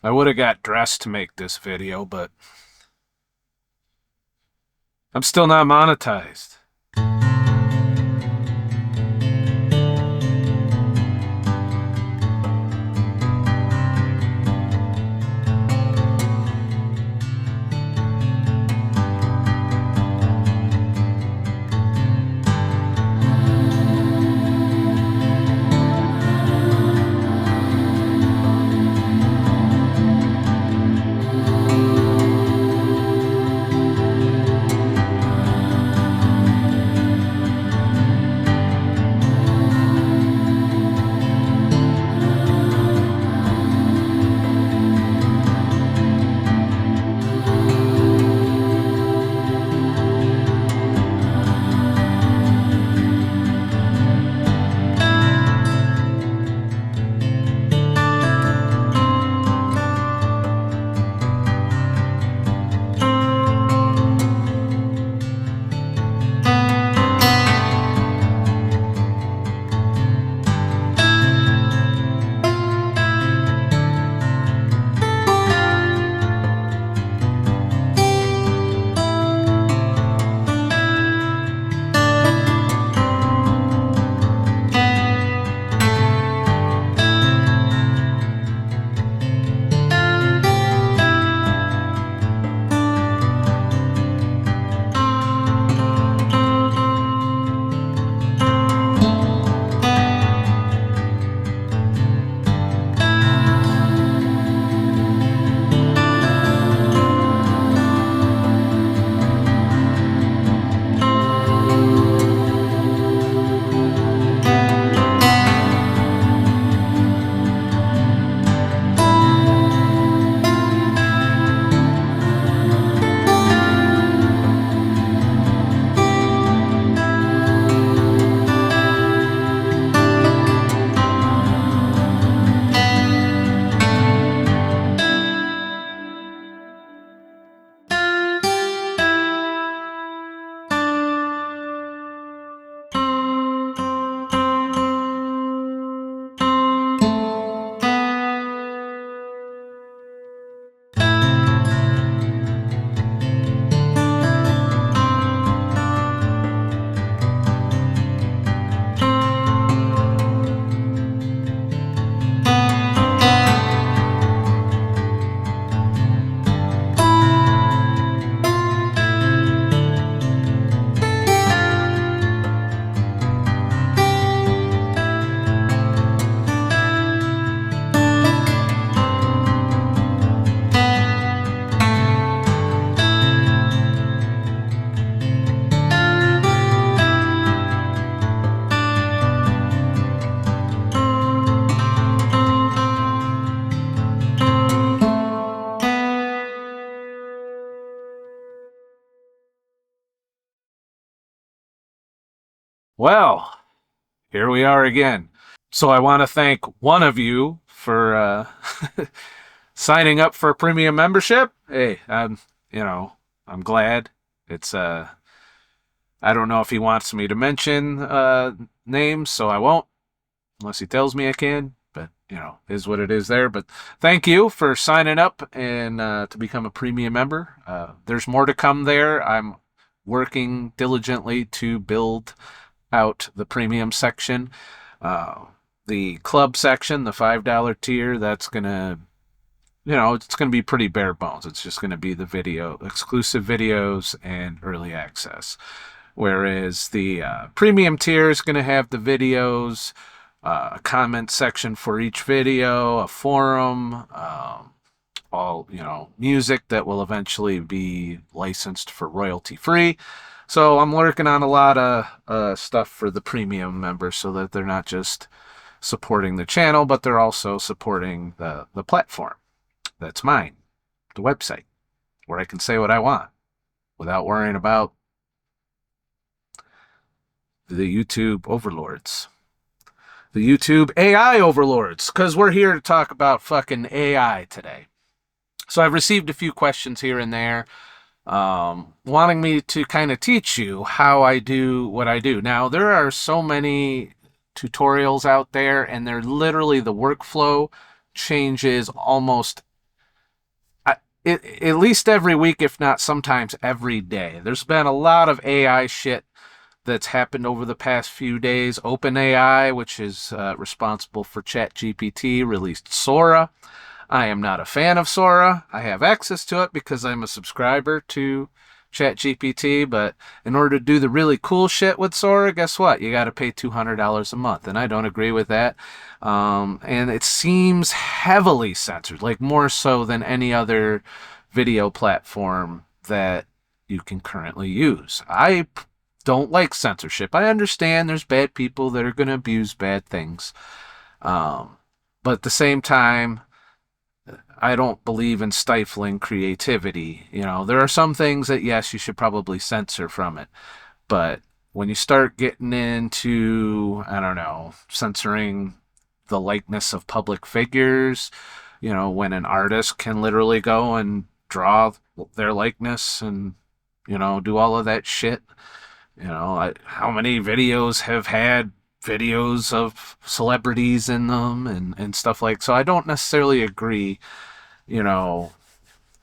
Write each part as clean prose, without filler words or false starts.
I would have got dressed to make this video, but I'm still not monetized. Well, here we are again. So I want to thank one of you for signing up for a premium membership. Hey, I'm glad. It's I don't know if he wants me to mention names, so I won't, unless he tells me I can. But is what it is there. But thank you for signing up and to become a premium member. There's more to come there. I'm working diligently to build out the premium section. The club section, the $5 tier, that's gonna, it's gonna be pretty bare bones. It's just gonna be the exclusive videos and early access. Whereas the premium tier is gonna have the videos, a comment section for each video, a forum, all music that will eventually be licensed for royalty free. So I'm working on a lot of stuff for the premium members, so that they're not just supporting the channel, but they're also supporting the platform that's mine, the website, where I can say what I want without worrying about the YouTube overlords. The YouTube AI overlords, because we're here to talk about fucking AI today. So I've received a few questions here and there, wanting me to kind of teach you how I do what I do. Now, there are so many tutorials out there, and they're literally, the workflow changes almost at least every week, if not sometimes every day. There's been a lot of AI shit that's happened over the past few days. OpenAI, which is responsible for ChatGPT, released Sora. I am not a fan of Sora. I have access to it because I'm a subscriber to ChatGPT, but in order to do the really cool shit with Sora, guess what? You got to pay $200 a month, and I don't agree with that. And it seems heavily censored, like more so than any other video platform that you can currently use. I don't like censorship. I understand there's bad people that are going to abuse bad things. But at the same time, I don't believe in stifling creativity. You know, there are some things that, yes, you should probably censor from it. But when you start getting into, I don't know, censoring the likeness of public figures, you know, when an artist can literally go and draw their likeness and, you know, do all of that shit. You know, how many videos have had videos of celebrities in them and stuff like. So I don't necessarily agree, you know,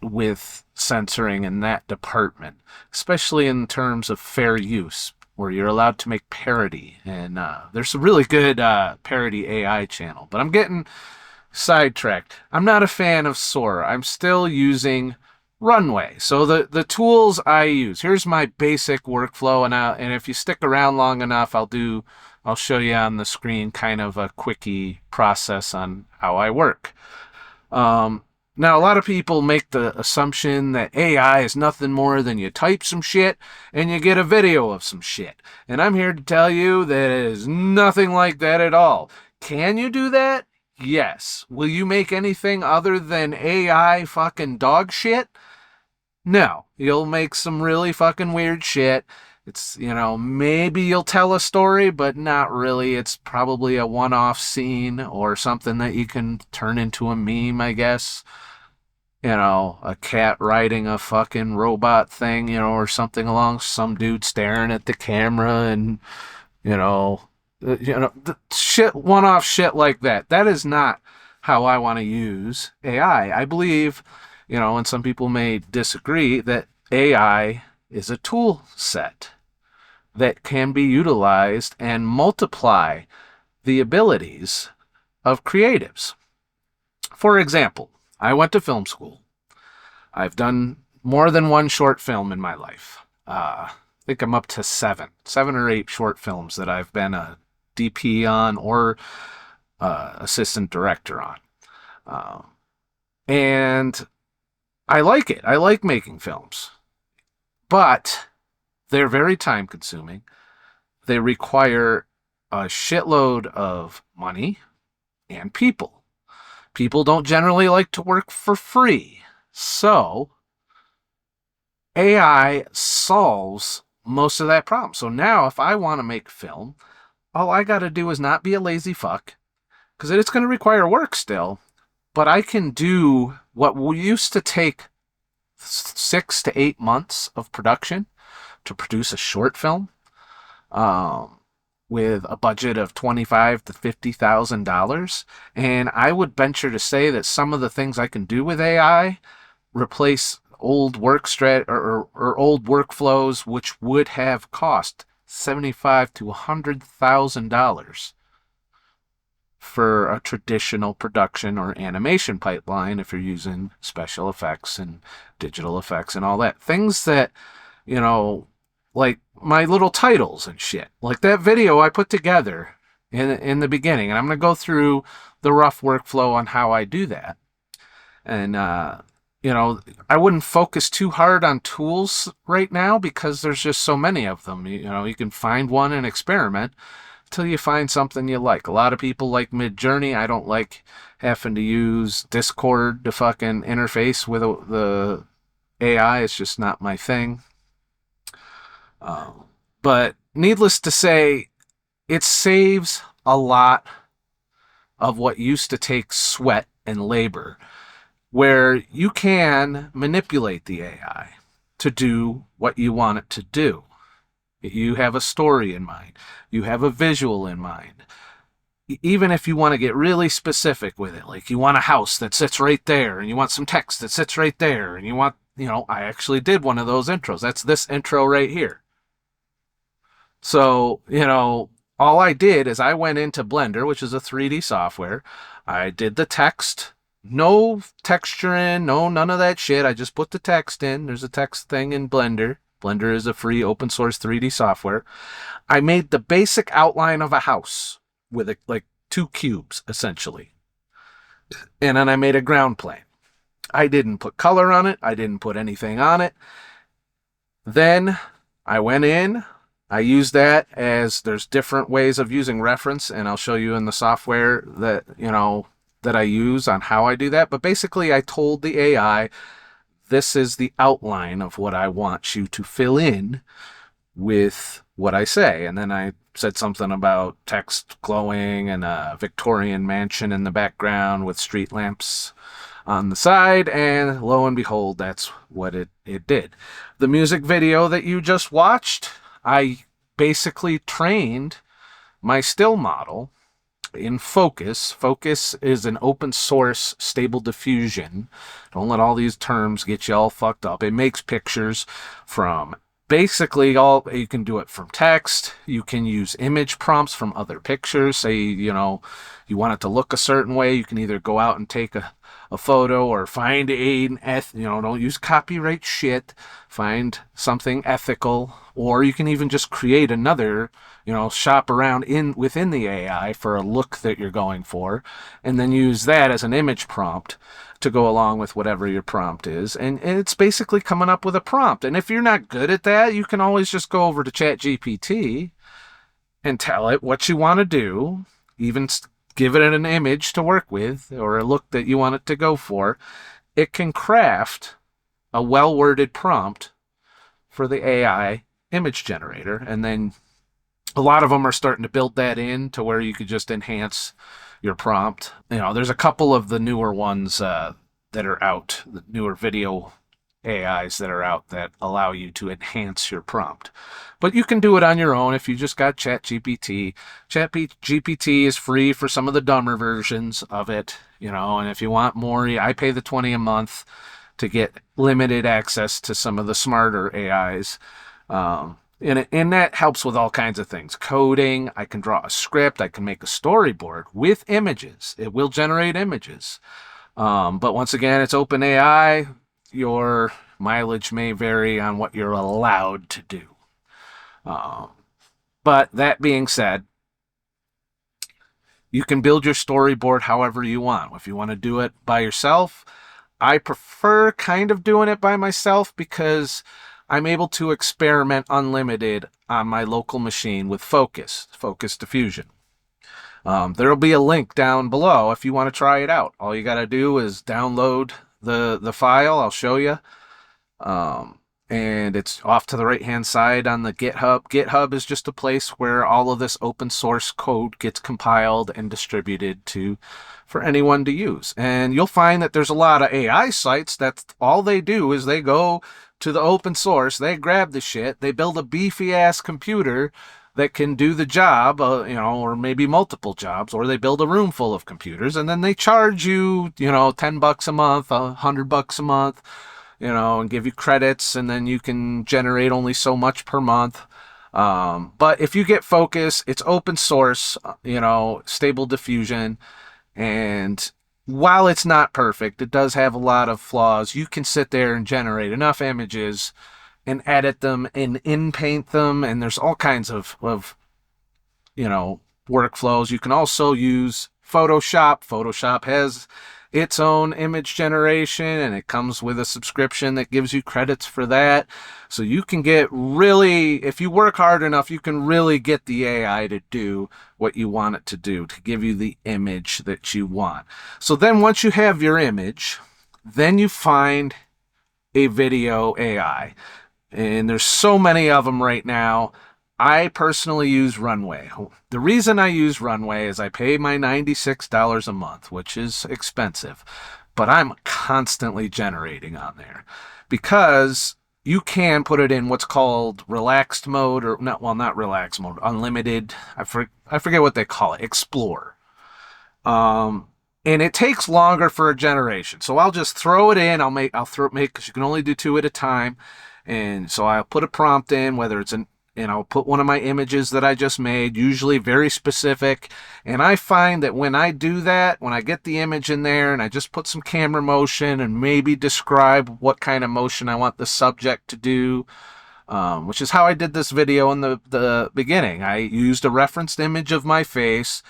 with censoring in that department, especially in terms of fair use, where you're allowed to make parody. And there's a really good parody AI channel, but I'm getting sidetracked. I'm not a fan of Sora. I'm still using Runway. So the tools I use, here's my basic workflow, and if you stick around long enough, I'll show you on the screen kind of a quickie process on how I work. Now, a lot of people make the assumption that AI is nothing more than you type some shit and you get a video of some shit. And I'm here to tell you that it is nothing like that at all. Can you do that? Yes. Will you make anything other than AI fucking dog shit? No. You'll make some really fucking weird shit. It's, you know, maybe you'll tell a story, but not really. It's probably a one-off scene or something that you can turn into a meme, I guess. You know, a cat riding a fucking robot thing, you know, or something along, some dude staring at the camera and, the shit, one-off shit like that. That is not how I want to use AI. I believe, you know, and some people may disagree, that AI is a tool set that can be utilized and multiply the abilities of creatives. For example, I went to film school. I've done more than one short film in my life. I think I'm up to seven or eight short films that I've been a DP on or assistant director on. And I like it. I like making films. But they're very time consuming. They require a shitload of money and people. People don't generally like to work for free. So AI solves most of that problem. So now if I want to make film, all I got to do is not be a lazy fuck, because it's going to require work still, but I can do what used to take 6 to 8 months of production to produce a short film, with a budget of $25,000 to $50,000. And I would venture to say that some of the things I can do with AI replace old old workflows, which would have cost $75,000 to $100,000 for a traditional production or animation pipeline if you're using special effects and digital effects and all that. Things that, you know, like my little titles and shit. Like that video I put together in the beginning. And I'm going to go through the rough workflow on how I do that. And, I wouldn't focus too hard on tools right now because there's just so many of them. You can find one and experiment until you find something you like. A lot of people like Midjourney. I don't like having to use Discord to fucking interface with the AI. It's just not my thing. But needless to say, it saves a lot of what used to take sweat and labor, where you can manipulate the AI to do what you want it to do. You have a story in mind. You have a visual in mind. even if you want to get really specific with it, like you want a house that sits right there and you want some text that sits right there and you want, I actually did one of those intros. That's this intro right here. So, all I did is I went into Blender, which is a 3D software. I did the text, no texturing, none of that shit. I just put the text in. There's a text thing in Blender. Blender is a free open source 3D software. I made the basic outline of a house with like 2 cubes, essentially. And then I made a ground plane. I didn't put color on it. I didn't put anything on it. Then I went in. I use that as there's different ways of using reference, and I'll show you in the software that, that I use on how I do that. But basically, I told the AI, this is the outline of what I want you to fill in with what I say. And then I said something about text glowing and a Victorian mansion in the background with street lamps on the side, and lo and behold, that's what it did. The music video that you just watched, I basically trained my still model in Focus. Focus is an open source stable diffusion. Don't let all these terms get you all fucked up. It makes pictures from basically you can do it from text. You can use image prompts from other pictures. Say, you want it to look a certain way. You can either go out and take a photo or find don't use copyright shit. Find something ethical, or you can even just create another, shop around within the AI for a look that you're going for, and then use that as an image prompt to go along with whatever your prompt is. And it's basically coming up with a prompt. And if you're not good at that, you can always just go over to ChatGPT and tell it what you want to do, even give it an image to work with or a look that you want it to go for. It can craft a well-worded prompt for the AI image generator. And then a lot of them are starting to build that in to where you could just enhance your prompt. There's a couple of the newer ones that are out, the newer video AIs that are out that allow you to enhance your prompt. But you can do it on your own if you just got ChatGPT. ChatGPT is free for some of the dumber versions of it, and if you want more, I pay the $20 a month to get limited access to some of the smarter AIs. And that helps with all kinds of things. Coding, I can draw a script, I can make a storyboard with images. It will generate images. But once again, it's OpenAI. Your mileage may vary on what you're allowed to do. But that being said, you can build your storyboard however you want. If you want to do it by yourself, I prefer kind of doing it by myself because I'm able to experiment unlimited on my local machine with Focus Diffusion. There'll be a link down below if you want to try it out. All you got to do is download the file. I'll show you. And it's off to the right hand side on the GitHub. GitHub is just a place where all of this open source code gets compiled and distributed for anyone to use. And you'll find that there's a lot of AI sites that all they do is they go to the open source, they grab the shit, they build a beefy ass computer that can do the job, or maybe multiple jobs, or they build a room full of computers, and then they charge you, $10 a month, $100 a month, and give you credits, and then you can generate only so much per month. But if you get Focus, it's open source, stable diffusion, and while it's not perfect, it does have a lot of flaws. You can sit there and generate enough images and edit them and in-paint them, and there's all kinds of workflows. You can also use Photoshop. Photoshop has its own image generation, and it comes with a subscription that gives you credits for that. So you can get really, if you work hard enough, you can really get the AI to do what you want it to do, to give you the image that you want. So then once you have your image, then you find a video AI. And there's so many of them right now. I personally use Runway. The reason I use Runway is I pay my $96 a month, which is expensive, but I'm constantly generating on there because you can put it in what's called relaxed mode, or not, well, not relaxed mode, unlimited. I forget what they call it, explore. Um, and it takes longer for a generation. So I'll just throw it in. I'll throw make because you can only do two at a time. And so I'll put a prompt in, whether it's and I'll put one of my images that I just made, usually very specific. And I find that when I do that, when I get the image in there and I just put some camera motion and maybe describe what kind of motion I want the subject to do, which is how I did this video in the beginning. I used a referenced image of my face,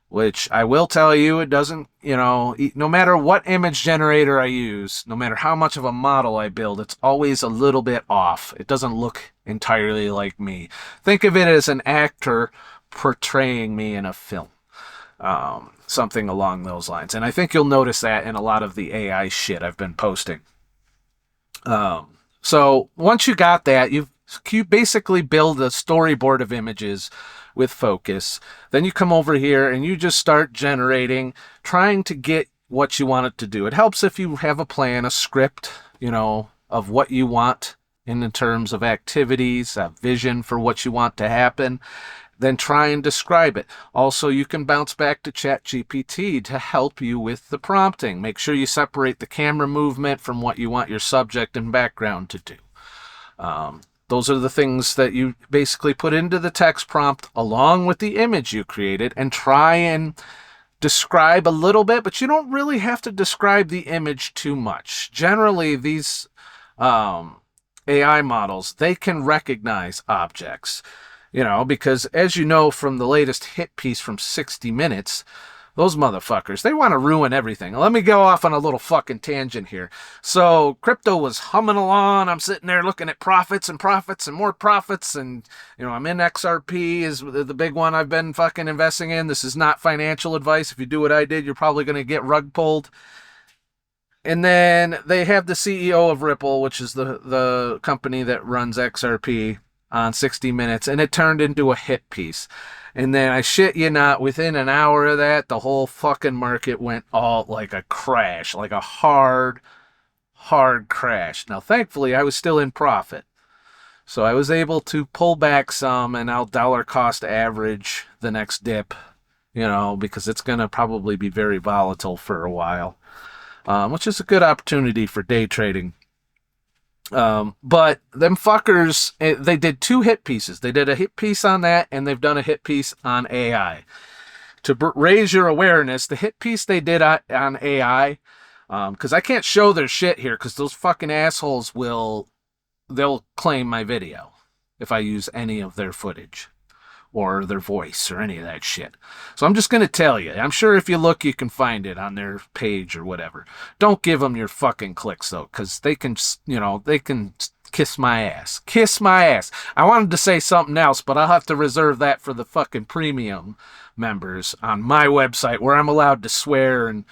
which I will tell you, it doesn't, no matter what image generator I use, no matter how much of a model I build, it's always a little bit off. It doesn't look entirely like me. Think of it as an actor portraying me in a film. Something along those lines. And I think you'll notice that in a lot of the AI shit I've been posting. So once you got that, you basically build a storyboard of images with focus. Then you come over here and you just start generating, trying to get what you want it to do. It helps if you have a plan, a script, of what you want in terms of activities, a vision for what you want to happen. Then try and describe it. Also, you can bounce back to ChatGPT to help you with the prompting. Make sure you separate the camera movement from what you want your subject and background to do. Those are the things that you basically put into the text prompt along with the image you created, and try and describe a little bit, but you don't really have to describe the image too much. Generally, these AI models, they can recognize objects, because as you know from the latest hit piece from 60 Minutes, those motherfuckers, they want to ruin everything. Let me go off on a little fucking tangent here. So crypto was humming along. I'm sitting there looking at profits and more profits. And, I'm in XRP is the big one I've been fucking investing in. This is not financial advice. If you do what I did, you're probably going to get rug pulled. And then they have the CEO of Ripple, which is the company that runs XRP, on 60 Minutes. And it turned into a hit piece. And then I shit you not, within an hour of that, the whole fucking market went all like a crash, like a hard crash. Now, thankfully, I was still in profit. So I was able to pull back some, and I'll dollar cost average the next dip, because it's going to probably be very volatile for a while, which is a good opportunity for day trading. But them fuckers, they did two hit pieces. They did a hit piece on that, and they've done a hit piece on AI. To raise your awareness, the hit piece they did on AI, because I can't show their shit here, because those fucking assholes they'll claim my video if I use any of their footage or their voice or any of that shit. So I'm just going to tell you. I'm sure if you look, you can find it on their page or whatever. Don't give them your fucking clicks, though, because they can kiss my ass. Kiss my ass. I wanted to say something else, but I'll have to reserve that for the fucking premium members on my website, where I'm allowed to swear and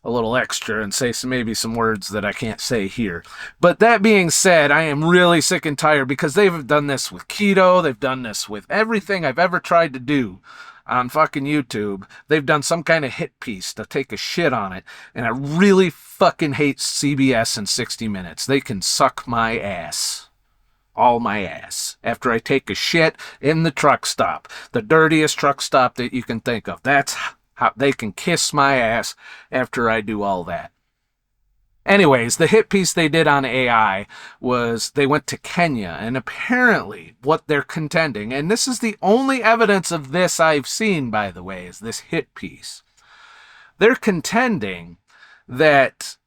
a little extra and say maybe some words that I can't say here. But that being said, I am really sick and tired, because they've done this with keto. They've done this with everything I've ever tried to do on fucking YouTube. They've done some kind of hit piece to take a shit on it. And I really fucking hate CBS and 60 Minutes. They can suck my ass. All my ass. After I take a shit in the truck stop. The dirtiest truck stop that you can think of. That's how they can kiss my ass after I do all that. Anyways, the hit piece they did on AI was they went to Kenya, and apparently what they're contending, and this is the only evidence of this I've seen, by the way, is this hit piece. They're contending that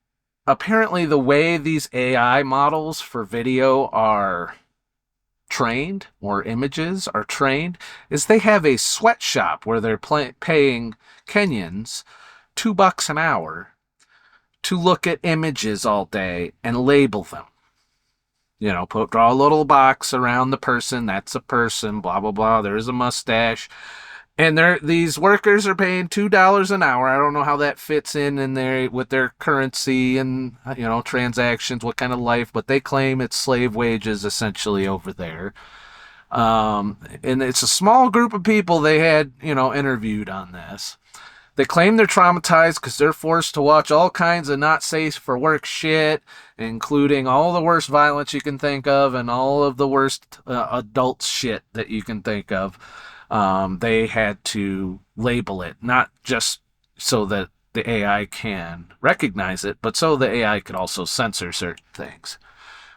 apparently the way these AI models for video are trained, or images are trained, is they have a sweatshop where they're paying Kenyans $2 an hour to look at images all day and label them. Draw a little box around the person. That's a person, blah, blah, blah. There's a mustache. And these workers are paying $2 an hour. I don't know how that fits in there with their currency and, transactions, what kind of life, but they claim it's slave wages essentially over there. And it's a small group of people they had, interviewed on this. They claim they're traumatized because they're forced to watch all kinds of not safe for work shit, including all the worst violence you can think of and all of the worst adult shit that you can think of. They had to label it, not just so that the AI can recognize it, but so the AI could also censor certain things.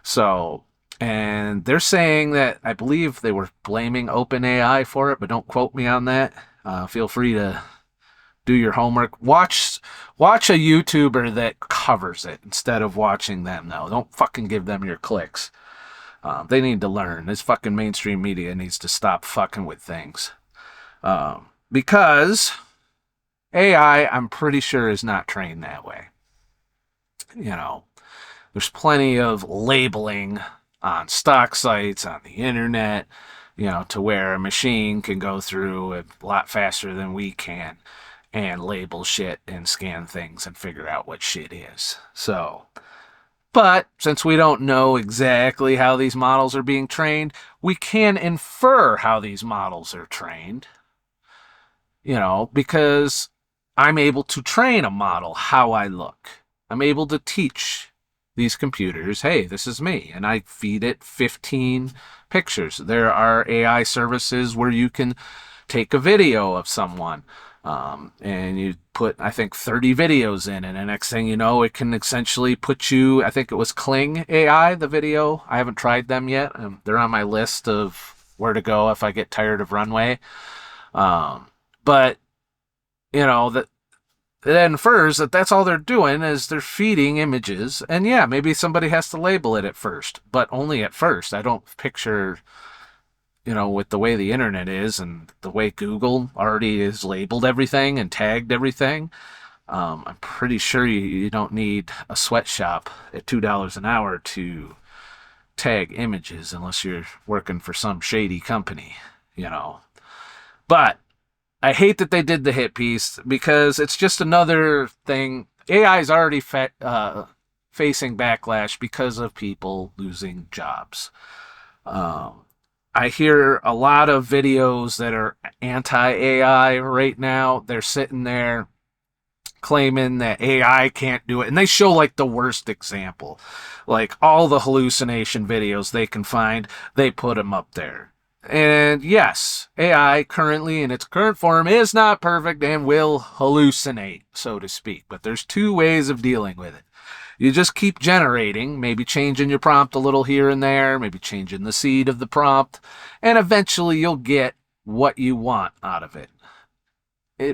So, and they're saying that, I believe they were blaming OpenAI for it, but don't quote me on that. Feel free to do your homework. Watch a YouTuber that covers it instead of watching them, though. Don't fucking give them your clicks. They need to learn. This fucking mainstream media needs to stop fucking with things. Because AI, I'm pretty sure, is not trained that way. You know, there's plenty of labeling on stock sites, on the internet, you know, to where a machine can go through it a lot faster than we can and label shit and scan things and figure out what shit is. So, but since we don't know exactly how these models are being trained, we can infer how these models are trained, you know, because I'm able to train a model how I look. I'm able to teach these computers, hey, this is me, and I feed it 15 pictures. There are AI services where you can take a video of someone, and you put, I think, 30 videos in, and the next thing you know, it can essentially put you, I think it was Kling AI, the video. I haven't tried them yet. They're on my list of where to go if I get tired of Runway. But, you know, that it infers that that's all they're doing is they're feeding images. And yeah, maybe somebody has to label it at first, but only at first. I don't picture, you know, with the way the internet is and the way Google already has labeled everything and tagged everything. I'm pretty sure you don't need a sweatshop at $2 an hour to tag images unless you're working for some shady company, you know. But I hate that they did the hit piece because it's just another thing. AI is already facing backlash because of people losing jobs. I hear a lot of videos that are anti-AI right now. They're sitting there claiming that AI can't do it. And they show like the worst example. Like all the hallucination videos they can find, they put them up there. And yes, AI currently in its current form is not perfect and will hallucinate, so to speak. But there's two ways of dealing with it. You just keep generating, maybe changing your prompt a little here and there, maybe changing the seed of the prompt, and eventually you'll get what you want out of it.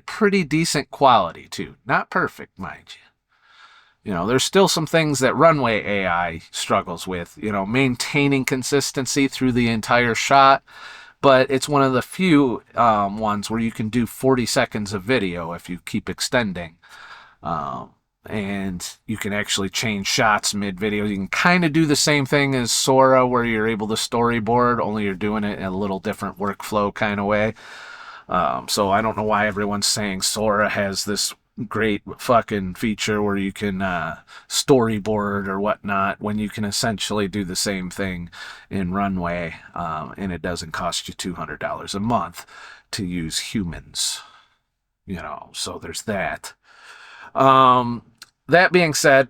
Pretty decent quality, too. Not perfect, mind you. You know, there's still some things that Runway AI struggles with, you know, maintaining consistency through the entire shot. But it's one of the few ones where you can do 40 seconds of video if you keep extending. And you can actually change shots mid-video. You can kind of do the same thing as Sora where you're able to storyboard, only you're doing it in a little different workflow kind of way. So I don't know why everyone's saying Sora has this great fucking feature where you can storyboard or whatnot when you can essentially do the same thing in Runway, and it doesn't cost you $200 a month to use humans, you know. So there's that. That being said,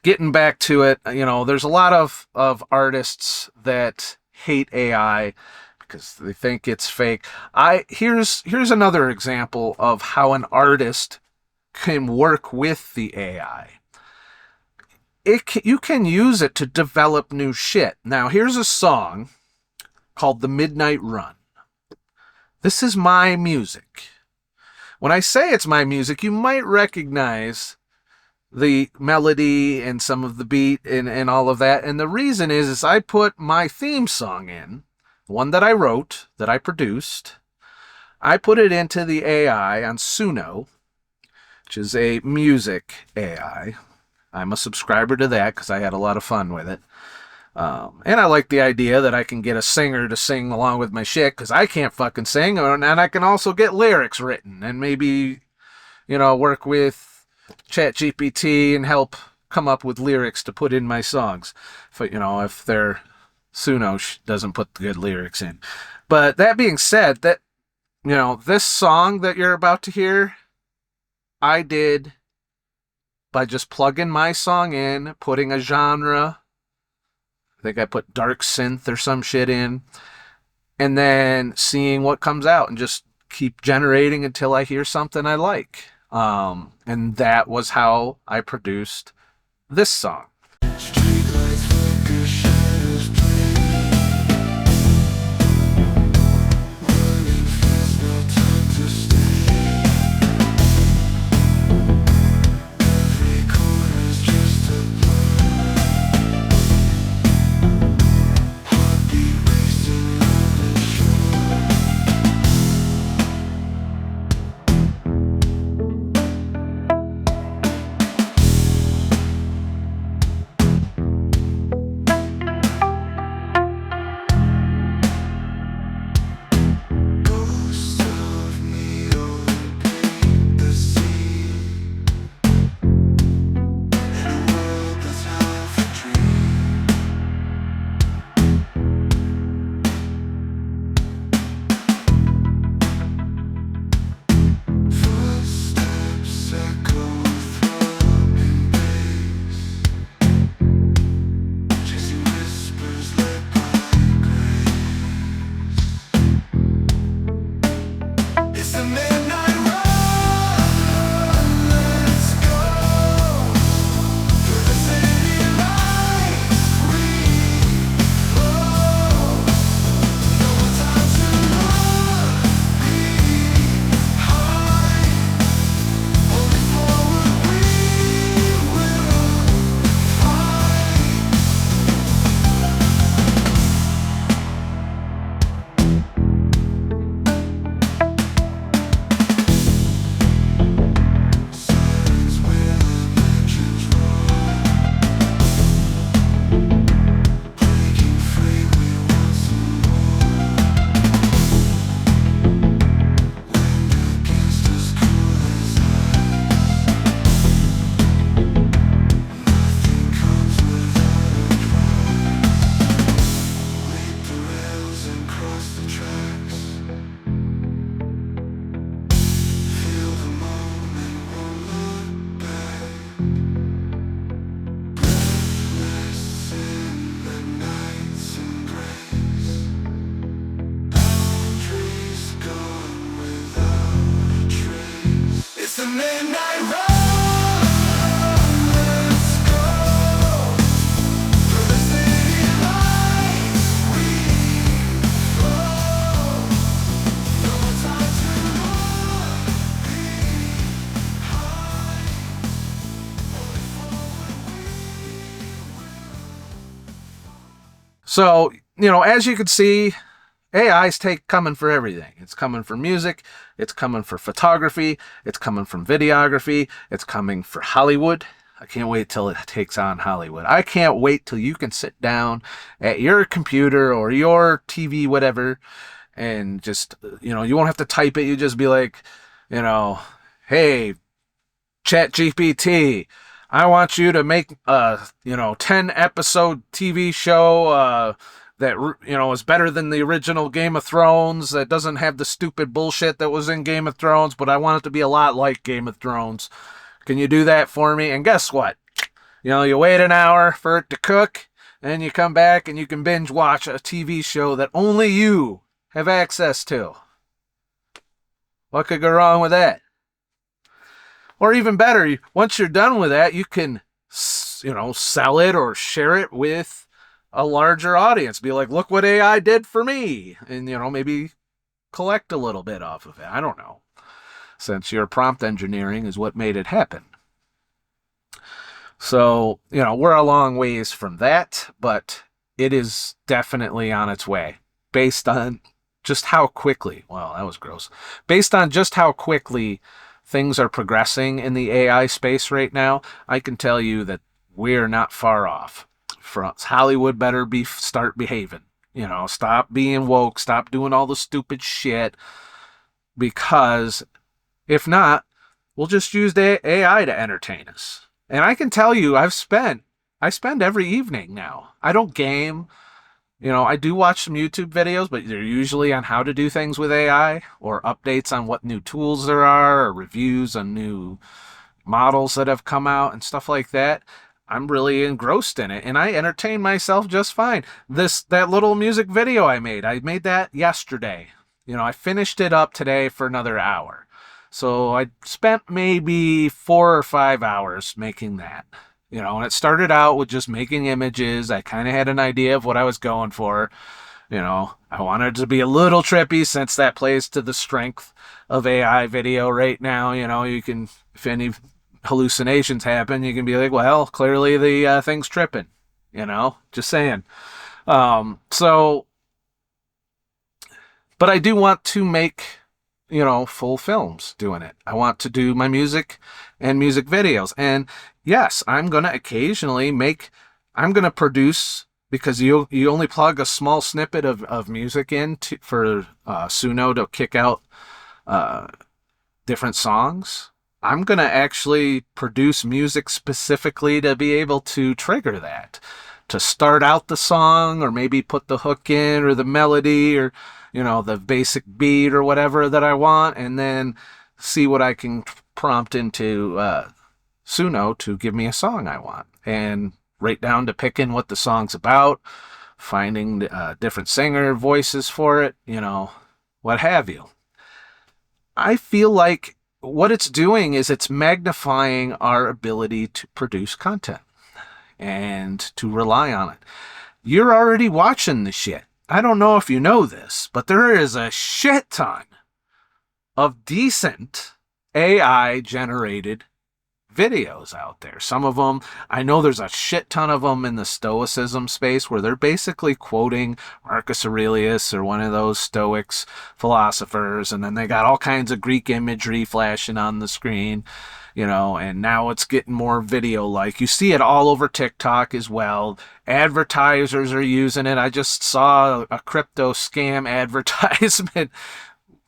getting back to it, you know, there's a lot of artists that hate AI because they think it's fake. Here's another example of how an artist can work with the AI. You can use it to develop new shit. Now, here's a song called The Midnight Run. This is my music. When I say it's my music, you might recognize the melody and some of the beat and all of that. And the reason is I put my theme song in, one that I wrote, that I produced. I put it into the AI on Suno, which is a music AI. I'm a subscriber to that because I had a lot of fun with it. And I like the idea that I can get a singer to sing along with my shit because I can't fucking sing. And I can also get lyrics written and maybe, you know, work with ChatGPT and help come up with lyrics to put in my songs. If their Suno doesn't put the good lyrics in. But that being said, that this song that you're about to hear, I did by just plugging my song in, putting a genre. I think I put dark synth or some shit in, and then seeing what comes out and just keep generating until I hear something I like. And that was how I produced this song. So, as you can see, AI is coming for everything. It's coming for music, it's coming for photography, it's coming from videography, it's coming for Hollywood. I can't wait till it takes on Hollywood. I can't wait till you can sit down at your computer or your TV, whatever, and just, you won't have to type it. You just be like, hey, ChatGPT, I want you to make a 10 episode TV show that is better than the original Game of Thrones, that doesn't have the stupid bullshit that was in Game of Thrones, but I want it to be a lot like Game of Thrones. Can you do that for me? And guess what? You wait an hour for it to cook, and you come back and you can binge watch a TV show that only you have access to. What could go wrong with that? Or even better, once you're done with that, you can, sell it or share it with a larger audience. Be like, look what AI did for me. And, maybe collect a little bit off of it. I don't know. Since your prompt engineering is what made it happen. So, we're a long ways from that, but it is definitely on its way. Based on just how quickly, well, that was gross. Based on just how quickly things are progressing in the AI space right now, I can tell you that we're not far off. Hollywood better start behaving. Stop being woke, stop doing all the stupid shit, because if not, we'll just use the AI to entertain us. And I can tell you, I spend every evening now. I don't game. I do watch some YouTube videos, but they're usually on how to do things with AI or updates on what new tools there are or reviews on new models that have come out and stuff like that. I'm really engrossed in it and I entertain myself just fine. That little music video I made that yesterday. I finished it up today for another hour. So I spent maybe 4 or 5 hours making that. And it started out with just making images. I kind of had an idea of what I was going for. I wanted it to be a little trippy since that plays to the strength of AI video right now. You can, if any hallucinations happen, you can be like, well, clearly the thing's tripping. Just saying. So, but I do want to make, full films doing it. I want to do my music and music videos. And yes, I'm going to occasionally I'm going to produce, because you only plug a small snippet of music in for Suno to kick out different songs. I'm going to actually produce music specifically to be able to trigger that, to start out the song or maybe put the hook in or the melody or, the basic beat or whatever that I want, and then see what I can prompt into Suno to give me a song I want. And right down to picking what the song's about, finding different singer voices for it, what have you. I feel like what it's doing is it's magnifying our ability to produce content and to rely on it. You're already watching the shit. I don't know if you know this, but there is a shit ton of decent AI generated videos out there. Some of them, I know there's a shit ton of them in the Stoicism space where they're basically quoting Marcus Aurelius or one of those Stoics philosophers, and then they got all kinds of Greek imagery flashing on the screen, and now it's getting more video-like. You see it all over TikTok as well. Advertisers are using it. I just saw a crypto scam advertisement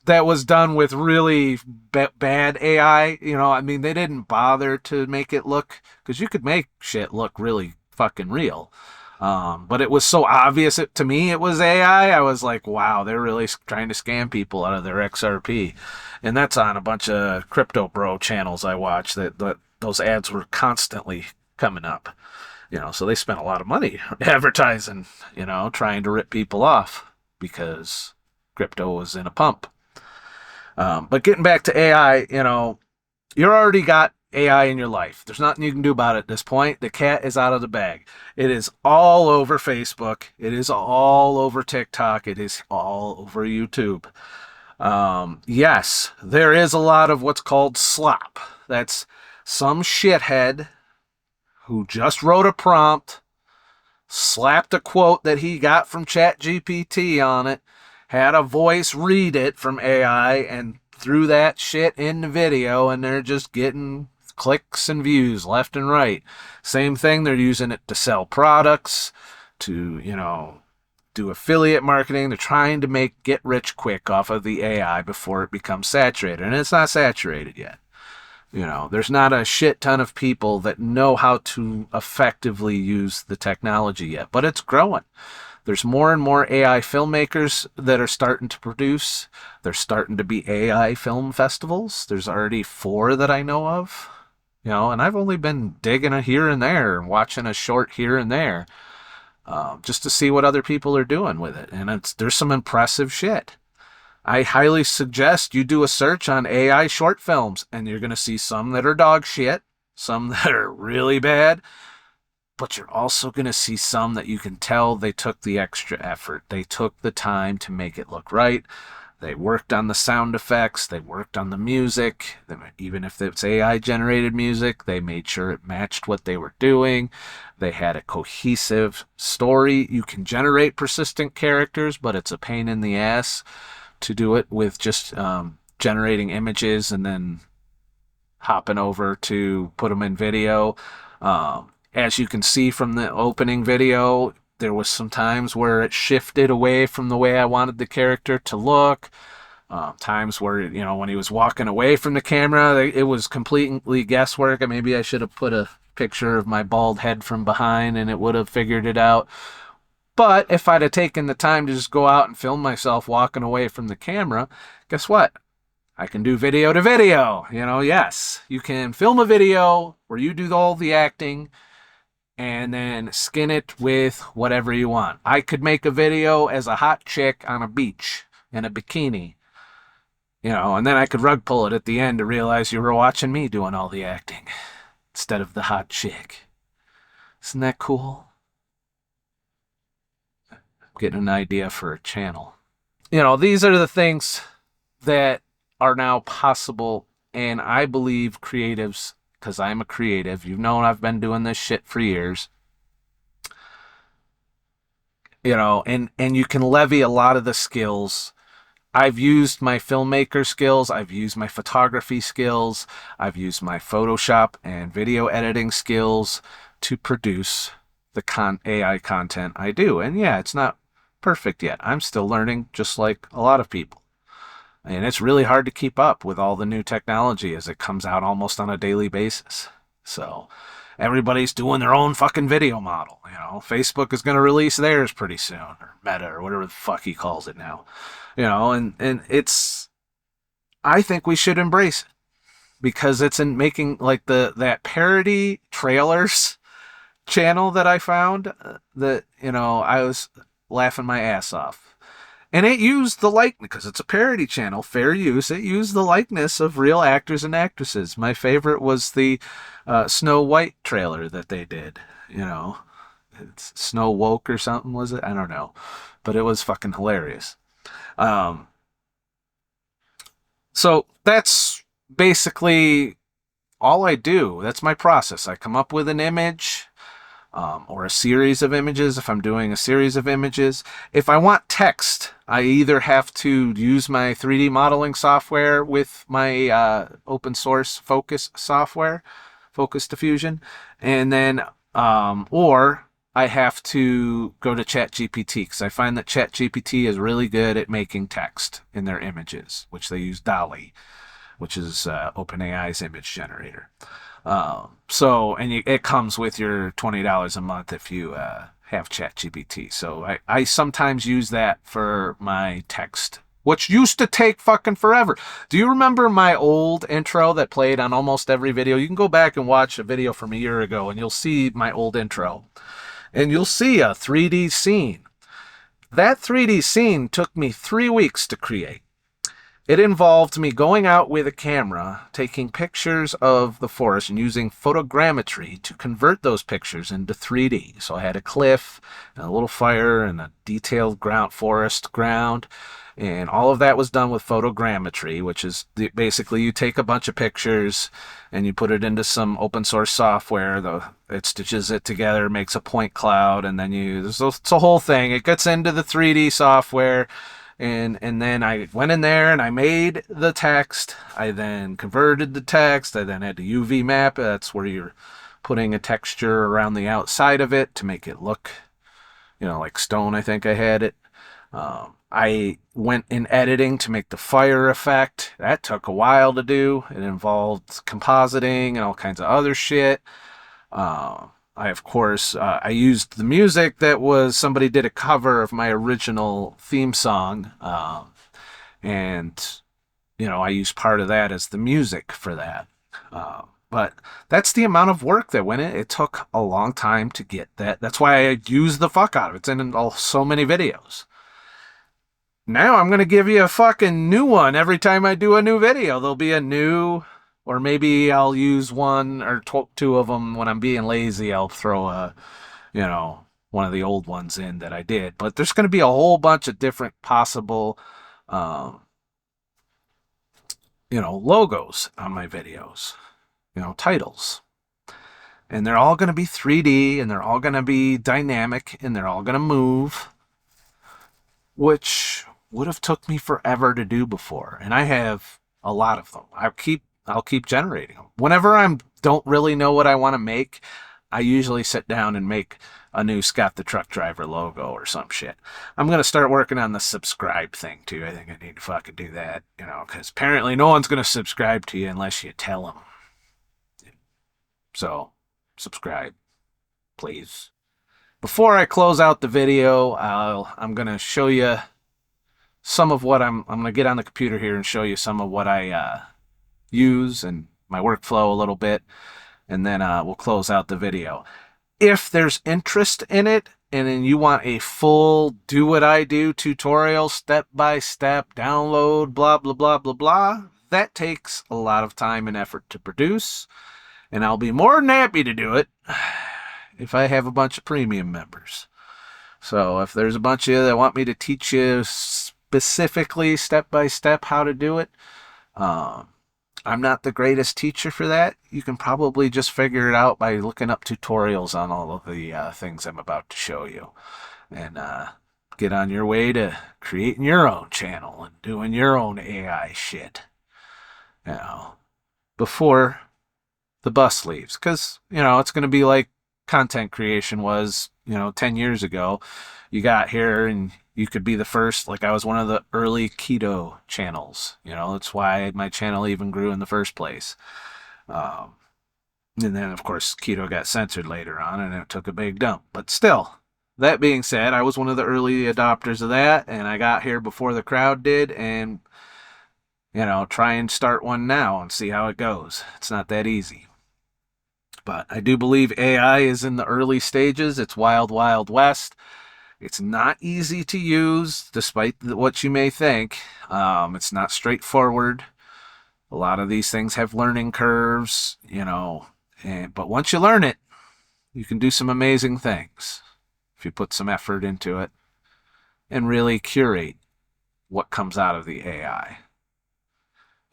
that was done with really bad AI. They didn't bother to make it look, because you could make shit look really fucking real. But it was so obvious to me it was AI. I was like, wow, they're really trying to scam people out of their XRP. And that's on a bunch of crypto bro channels I watch that those ads were constantly coming up. So they spent a lot of money advertising, trying to rip people off because crypto was in a pump. But getting back to AI, you already got AI in your life. There's nothing you can do about it at this point. The cat is out of the bag. It is all over Facebook. It is all over TikTok. It is all over YouTube. Yes, there is a lot of what's called slop. That's some shithead who just wrote a prompt, slapped a quote that he got from ChatGPT on it, had a voice read it from AI, and threw that shit in the video, and they're just getting clicks and views left and right. Same thing, they're using it to sell products, to, do affiliate marketing. They're trying to get rich quick off of the AI before it becomes saturated, and it's not saturated yet. There's not a shit ton of people that know how to effectively use the technology yet, but it's growing. There's more and more AI filmmakers that are starting to produce. There's starting to be AI film festivals. There's already 4 that I know of. And I've only been digging a here and there, watching a short here and there, just to see what other people are doing with it. And there's some impressive shit. I highly suggest you do a search on AI short films, and you're going to see some that are dog shit, some that are really bad, but you're also going to see some that you can tell they took the extra effort. They took the time to make it look right. They worked on the sound effects. They worked on the music. Even if it's AI-generated music, they made sure it matched what they were doing. They had a cohesive story. You can generate persistent characters, but it's a pain in the ass to do it with just generating images and then hopping over to put them in video. As you can see from the opening video, there was some times where it shifted away from the way I wanted the character to look. Times where, when he was walking away from the camera, it was completely guesswork. Maybe I should have put a picture of my bald head from behind and it would have figured it out. But if I'd have taken the time to just go out and film myself walking away from the camera, guess what? I can do video to video. Yes, you can film a video where you do all the acting and then skin it with whatever you want. I could make a video as a hot chick on a beach in a bikini, and then I could rug pull it at the end to realize you were watching me doing all the acting instead of the hot chick. Isn't that cool? Getting an idea for a channel. These are the things that are now possible, and I believe creatives, because I'm a creative, you've known I've been doing this shit for years, and you can levy a lot of the skills. I've used my filmmaker skills, I've used my photography skills, I've used my Photoshop and video editing skills to produce the AI content I do. And yeah, it's not perfect yet. I'm still learning, just like a lot of people. And it's really hard to keep up with all the new technology as it comes out almost on a daily basis. So everybody's doing their own fucking video model. Facebook is going to release theirs pretty soon, or Meta, or whatever the fuck he calls it now. And it's, I think we should embrace it, because it's in making like that parody trailers channel that I found that, I was laughing my ass off. And it used the likeness, because it's a parody channel, fair use. It used the likeness of real actors and actresses. My favorite was the Snow White trailer that they did. It's Snow Woke or something, was it? I don't know. But it was fucking hilarious. So that's basically all I do. That's my process. I come up with an image. Or a series of images if I'm doing a series of images. If I want text, I either have to use my 3D modeling software with my open source Focus software, Focus Diffusion, and then, or I have to go to ChatGPT, because I find that ChatGPT is really good at making text in their images, which they use DALL-E, which is OpenAI's image generator. It comes with your $20 a month if you have ChatGPT. So I sometimes use that for my text, which used to take fucking forever. Do you remember my old intro that played on almost every video? You can go back and watch a video from a year ago, and you'll see my old intro. And you'll see a 3D scene. That 3D scene took me 3 weeks to create. It involved me going out with a camera, taking pictures of the forest and using photogrammetry to convert those pictures into 3D. So I had a cliff, and a little fire, and a detailed forest ground. And all of that was done with photogrammetry, which is basically you take a bunch of pictures and you put it into some open source software. It stitches it together, makes a point cloud, and then it's a whole thing. It gets into the 3D software. And then I went in there and I made the text. I then converted the text. I then had to UV map. That's where you're putting a texture around the outside of it to make it look, like stone. I think I had it. I went in editing to make the fire effect. That took a while to do. It involved compositing and all kinds of other shit. I used the music that somebody did a cover of my original theme song. And I used part of that as the music for that. But that's the amount of work that went in. It took a long time to get that. That's why I use the fuck out of it. It's in so many videos. Now I'm going to give you a fucking new one every time I do a new video. There'll be a new, or maybe I'll use one or two of them when I'm being lazy. I'll throw one of the old ones in that I did. But there's going to be a whole bunch of different possible, logos on my videos, titles. And they're all going to be 3D, and they're all going to be dynamic, and they're all going to move, which would have took me forever to do before. And I have a lot of them. I'll keep generating them. Whenever I don't really know what I want to make, I usually sit down and make a new ScottTheTruckDriver logo or some shit. I'm going to start working on the subscribe thing too. I think I need to fucking do that, because apparently no one's going to subscribe to you unless you tell them. So, subscribe, please. Before I close out the video, I'm going to show you some of what I'm going to get on the computer here and show you some of what I use and my workflow a little bit, and then we'll close out the video. If there's interest in it, and then you want a full do what I do tutorial, step by step, download, blah, blah, blah, blah, blah, that takes a lot of time and effort to produce, and I'll be more than happy to do it if I have a bunch of premium members. So if there's a bunch of you that want me to teach you specifically step by step how to do it, I'm not the greatest teacher for that. You can probably just figure it out by looking up tutorials on all of the things I'm about to show you. And get on your way to creating your own channel and doing your own AI shit. You know, before the bus leaves. Because, you know, it's going to be like content creation was, 10 years ago. You got here and you could be the first, like I was one of the early keto channels. That's why my channel even grew in the first place. And then, of course, keto got censored later on and it took a big dump. But still, that being said, I was one of the early adopters of that, and I got here before the crowd did, and, try and start one now and see how it goes. It's not that easy. But I do believe AI is in the early stages. It's wild, wild west. It's not easy to use, despite what you may think. It's not straightforward. A lot of these things have learning curves, but once you learn it, you can do some amazing things if you put some effort into it and really curate what comes out of the AI.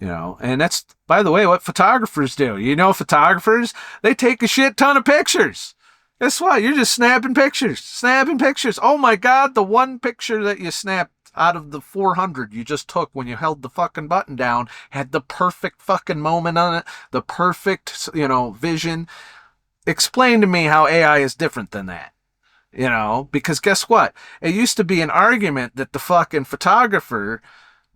And that's, by the way, what photographers do. Photographers, they take a shit ton of pictures. Guess what? You're just snapping pictures. Oh my God, the one picture that you snapped out of the 400 you just took when you held the fucking button down had the perfect fucking moment on it, the perfect, vision. Explain to me how AI is different than that. Because guess what? It used to be an argument that the fucking photographer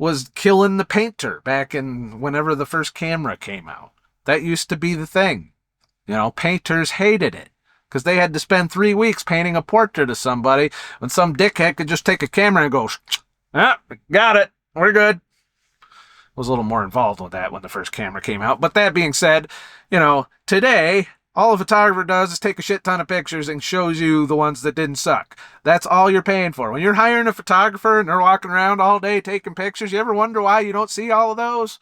was killing the painter back in whenever the first camera came out. That used to be the thing. Painters hated it because they had to spend 3 weeks painting a portrait of somebody when some dickhead could just take a camera and go, got it, we're good. I was a little more involved with that when the first camera came out. But that being said, today, all a photographer does is take a shit ton of pictures and shows you the ones that didn't suck. That's all you're paying for. When you're hiring a photographer and they're walking around all day taking pictures, you ever wonder why you don't see all of those?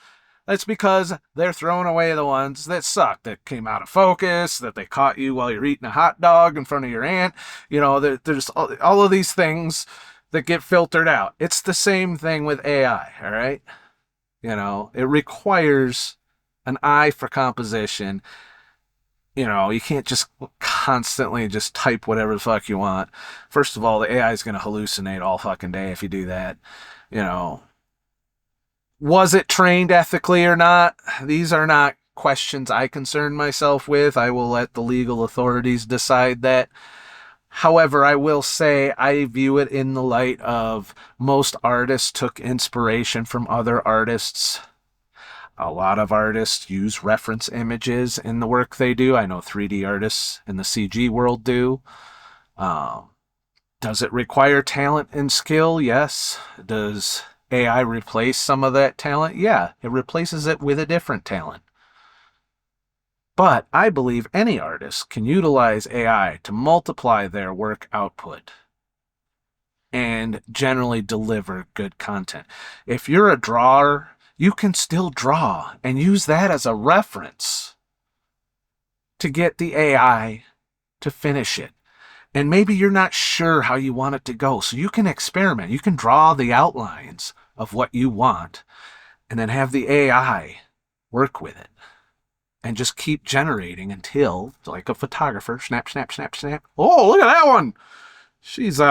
That's because they're throwing away the ones that suck, that came out of focus, that they caught you while you're eating a hot dog in front of your aunt. There's all of these things that get filtered out. It's the same thing with AI, all right? It requires an eye for composition. You can't just constantly just type whatever the fuck you want. First of all, the AI is going to hallucinate all fucking day if you do that. Was it trained ethically or not? These are not questions I concern myself with. I will let the legal authorities decide that. However, I will say I view it in the light of most artists took inspiration from other artists. A lot of artists use reference images in the work they do. I know 3D artists in the CG world do. Does it require talent and skill? Yes. Does AI replace some of that talent? Yeah, it replaces it with a different talent. But I believe any artist can utilize AI to multiply their work output and generally deliver good content. If you're a drawer, you can still draw and use that as a reference to get the AI to finish it. And maybe you're not sure how you want it to go, so you can experiment. You can draw the outlines of what you want and then have the AI work with it and just keep generating until, like a photographer, snap, snap, snap, snap. Oh, look at that one. She's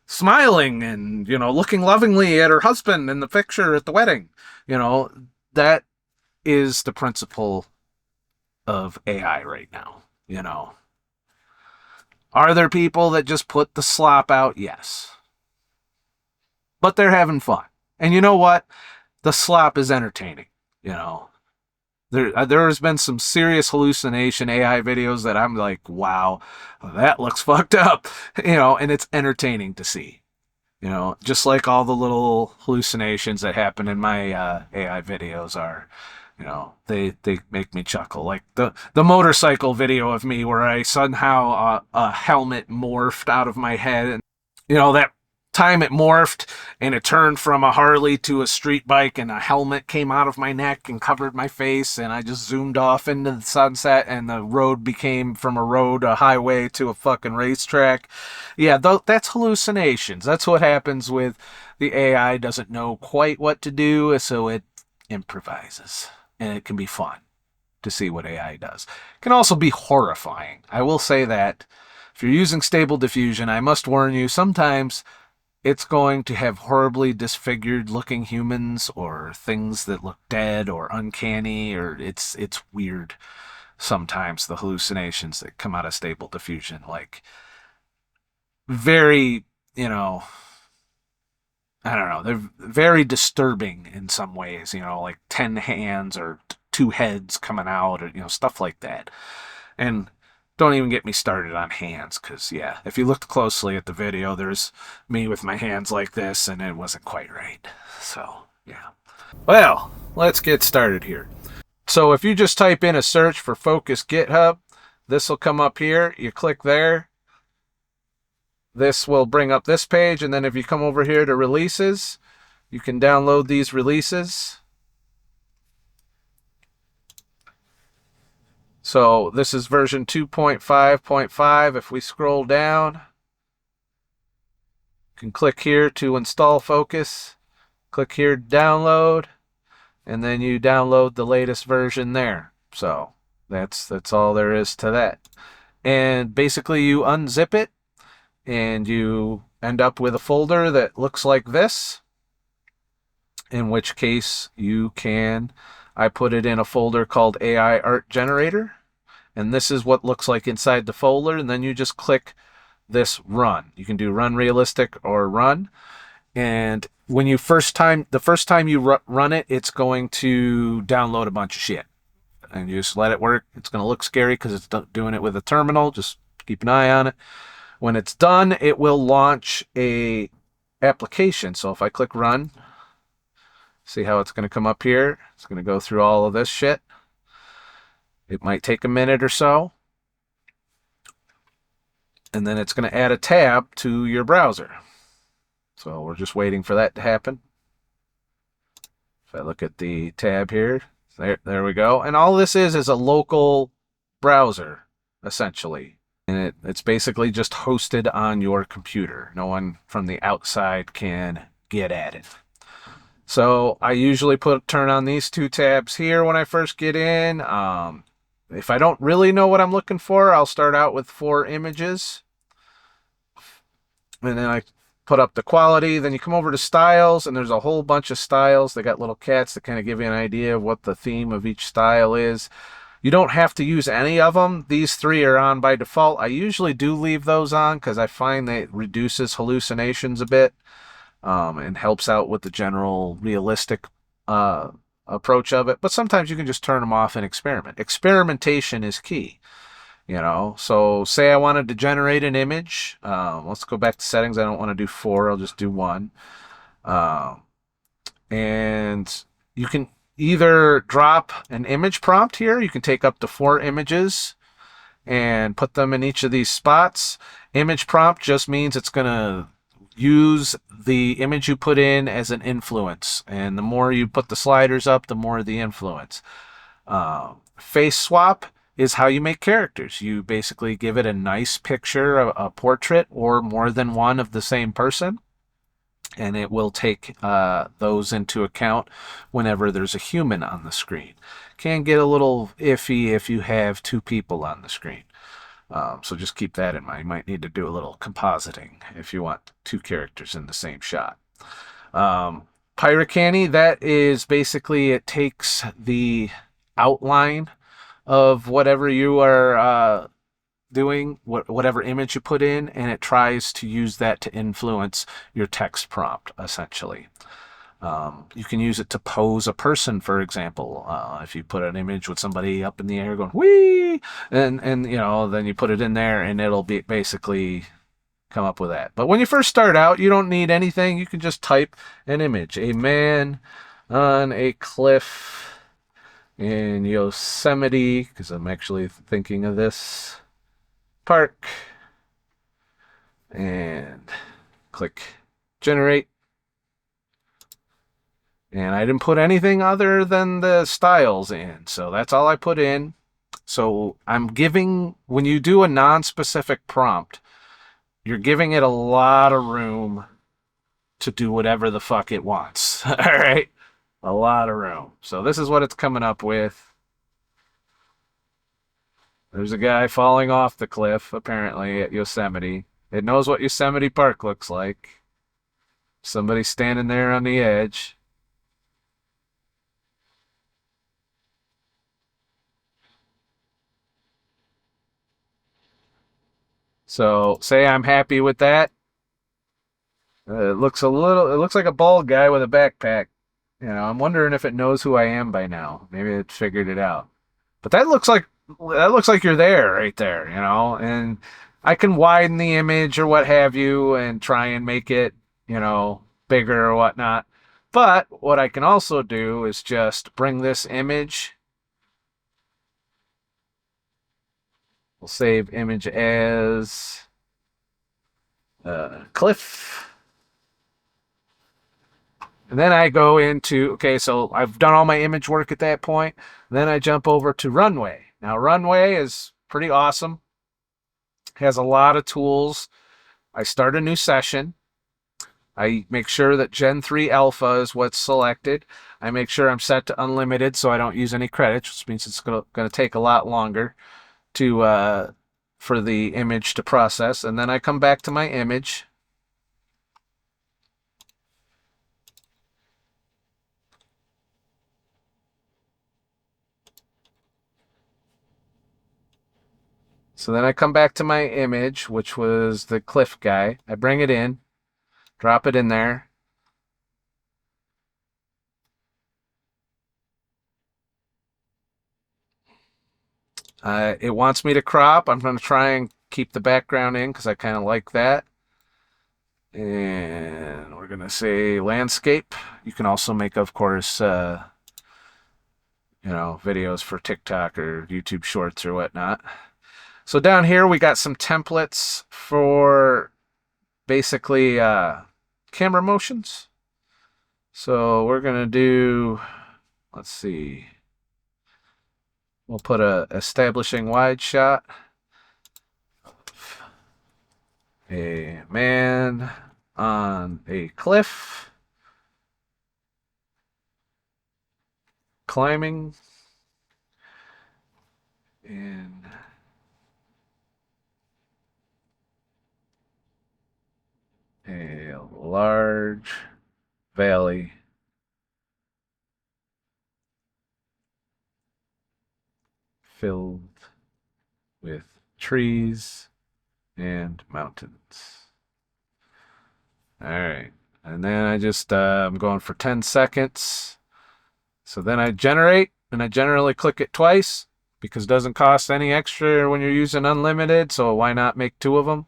smiling and, looking lovingly at her husband in the picture at the wedding. That is the principle of AI right now. Are there people that just put the slop out? Yes. But they're having fun. And you know what? The slop is entertaining. There has been some serious hallucination AI videos that I'm like, wow, that looks fucked up, and it's entertaining to see. Just like all the little hallucinations that happen in my AI videos are, they make me chuckle. Like the motorcycle video of me where I somehow a helmet morphed out of my head, and that time it morphed and it turned from a Harley to a street bike, and a helmet came out of my neck and covered my face, and I just zoomed off into the sunset, and the road became from a highway to a fucking racetrack. Yeah, that's hallucinations. That's what happens with the AI doesn't know quite what to do, so it improvises, and it can be fun to see what AI does. It can also be horrifying. I will say that if you're using Stable Diffusion, I must warn you, sometimes it's going to have horribly disfigured looking humans or things that look dead or uncanny, or it's weird sometimes, the hallucinations that come out of Stable Diffusion. Like, very, I don't know, they're very disturbing in some ways, like 10 hands or two heads coming out, or, stuff like that. And don't even get me started on hands, because, yeah, if you looked closely at the video, there's me with my hands like this, and it wasn't quite right. So, yeah. Well, let's get started here. So if you just type in a search for Focus GitHub, this will come up here. You click there. This will bring up this page, and then if you come over here to releases, you can download these releases. So this is version 2.5.5. If we scroll down, you can click here to install Focus, click here to download, and then you download the latest version there. So that's all there is to that. And basically you unzip it, and you end up with a folder that looks like this, in which case I put it in a folder called AI Art Generator, and this is what looks like inside the folder, and then you just click this run. You can do run realistic or run, and when the first time you run it, it's going to download a bunch of shit, and you just let it work. It's going to look scary because it's doing it with a terminal. Just keep an eye on it. When it's done, it will launch a application. So if I click run, see how it's going to come up here? It's going to go through all of this shit. It might take a minute or so. And then it's going to add a tab to your browser. So we're just waiting for that to happen. If I look at the tab here, there we go. And all this is a local browser, essentially. And it's basically just hosted on your computer. No one from the outside can get at it. So I usually turn on these two tabs here when I first get in. If I don't really know what I'm looking for, I'll start out with 4 images. And then I put up the quality. Then you come over to styles, and there's a whole bunch of styles. They got little cats that kind of give you an idea of what the theme of each style is. You don't have to use any of them. These 3 are on by default. I usually do leave those on because I find that it reduces hallucinations a bit, and helps out with the general realistic approach of it. But sometimes you can just turn them off and experiment. Experimentation is key. So say I wanted to generate an image. Let's go back to settings. I don't want to do 4. I'll just do 1. And you can either drop an image prompt here. You can take up to 4 images and put them in each of these spots. Image prompt just means it's going to use the image you put in as an influence. And the more you put the sliders up, the more the influence. Face swap is how you make characters. You basically give it a nice picture, a portrait, or more than one of the same person, and it will take those into account whenever there's a human on the screen. Can get a little iffy if you have 2 people on the screen. So just keep that in mind. You might need to do a little compositing if you want 2 characters in the same shot. Pyrocany, that is basically, it takes the outline of whatever you are doing, whatever image you put in, and it tries to use that to influence your text prompt, essentially. You can use it to pose a person, for example. If you put an image with somebody up in the air going whee, and then you put it in there, and it'll be basically come up with that. But when you first start out, you don't need anything. You can just type an image: a man on a cliff in Yosemite, because I'm actually thinking of this park, and click generate. And I didn't put anything other than the styles in. So that's all I put in. So I'm giving, when you do a non-specific prompt, you're giving it a lot of room to do whatever the fuck it wants. All right? A lot of room. So this is what it's coming up with. There's a guy falling off the cliff, apparently, at Yosemite. It knows what Yosemite Park looks like. Somebody standing there on the edge. So say I'm happy with that. It looks like a bald guy with a backpack. I'm wondering if it knows who I am by now. Maybe it figured it out. But that looks like you're there right there, and I can widen the image or what have you and try and make it, bigger or whatnot. But what I can also do is just bring this image. We'll save image as cliff. And then I go into, okay, so I've done all my image work at that point. Then I jump over to Runway. Now, Runway is pretty awesome. Has a lot of tools. I start a new session. I make sure that Gen 3 Alpha is what's selected. I make sure I'm set to unlimited so I don't use any credits, which means it's going to take a lot longer for the image to process. And then I come back to my image. So then I come back to my image, which was the cliff guy. I bring it in, drop it in there. It wants me to crop. I'm going to try and keep the background in because I kind of like that. And we're going to say landscape. You can also make, of course, videos for TikTok or YouTube Shorts or whatnot. So down here we got some templates for basically camera motions. So we're going to do, let's see, we'll put a establishing wide shot. A man on a cliff climbing in a large valley filled with trees and mountains. All right. And then I'm going for 10 seconds. So then I generate, and I generally click it twice because it doesn't cost any extra when you're using unlimited. So why not make 2 of them?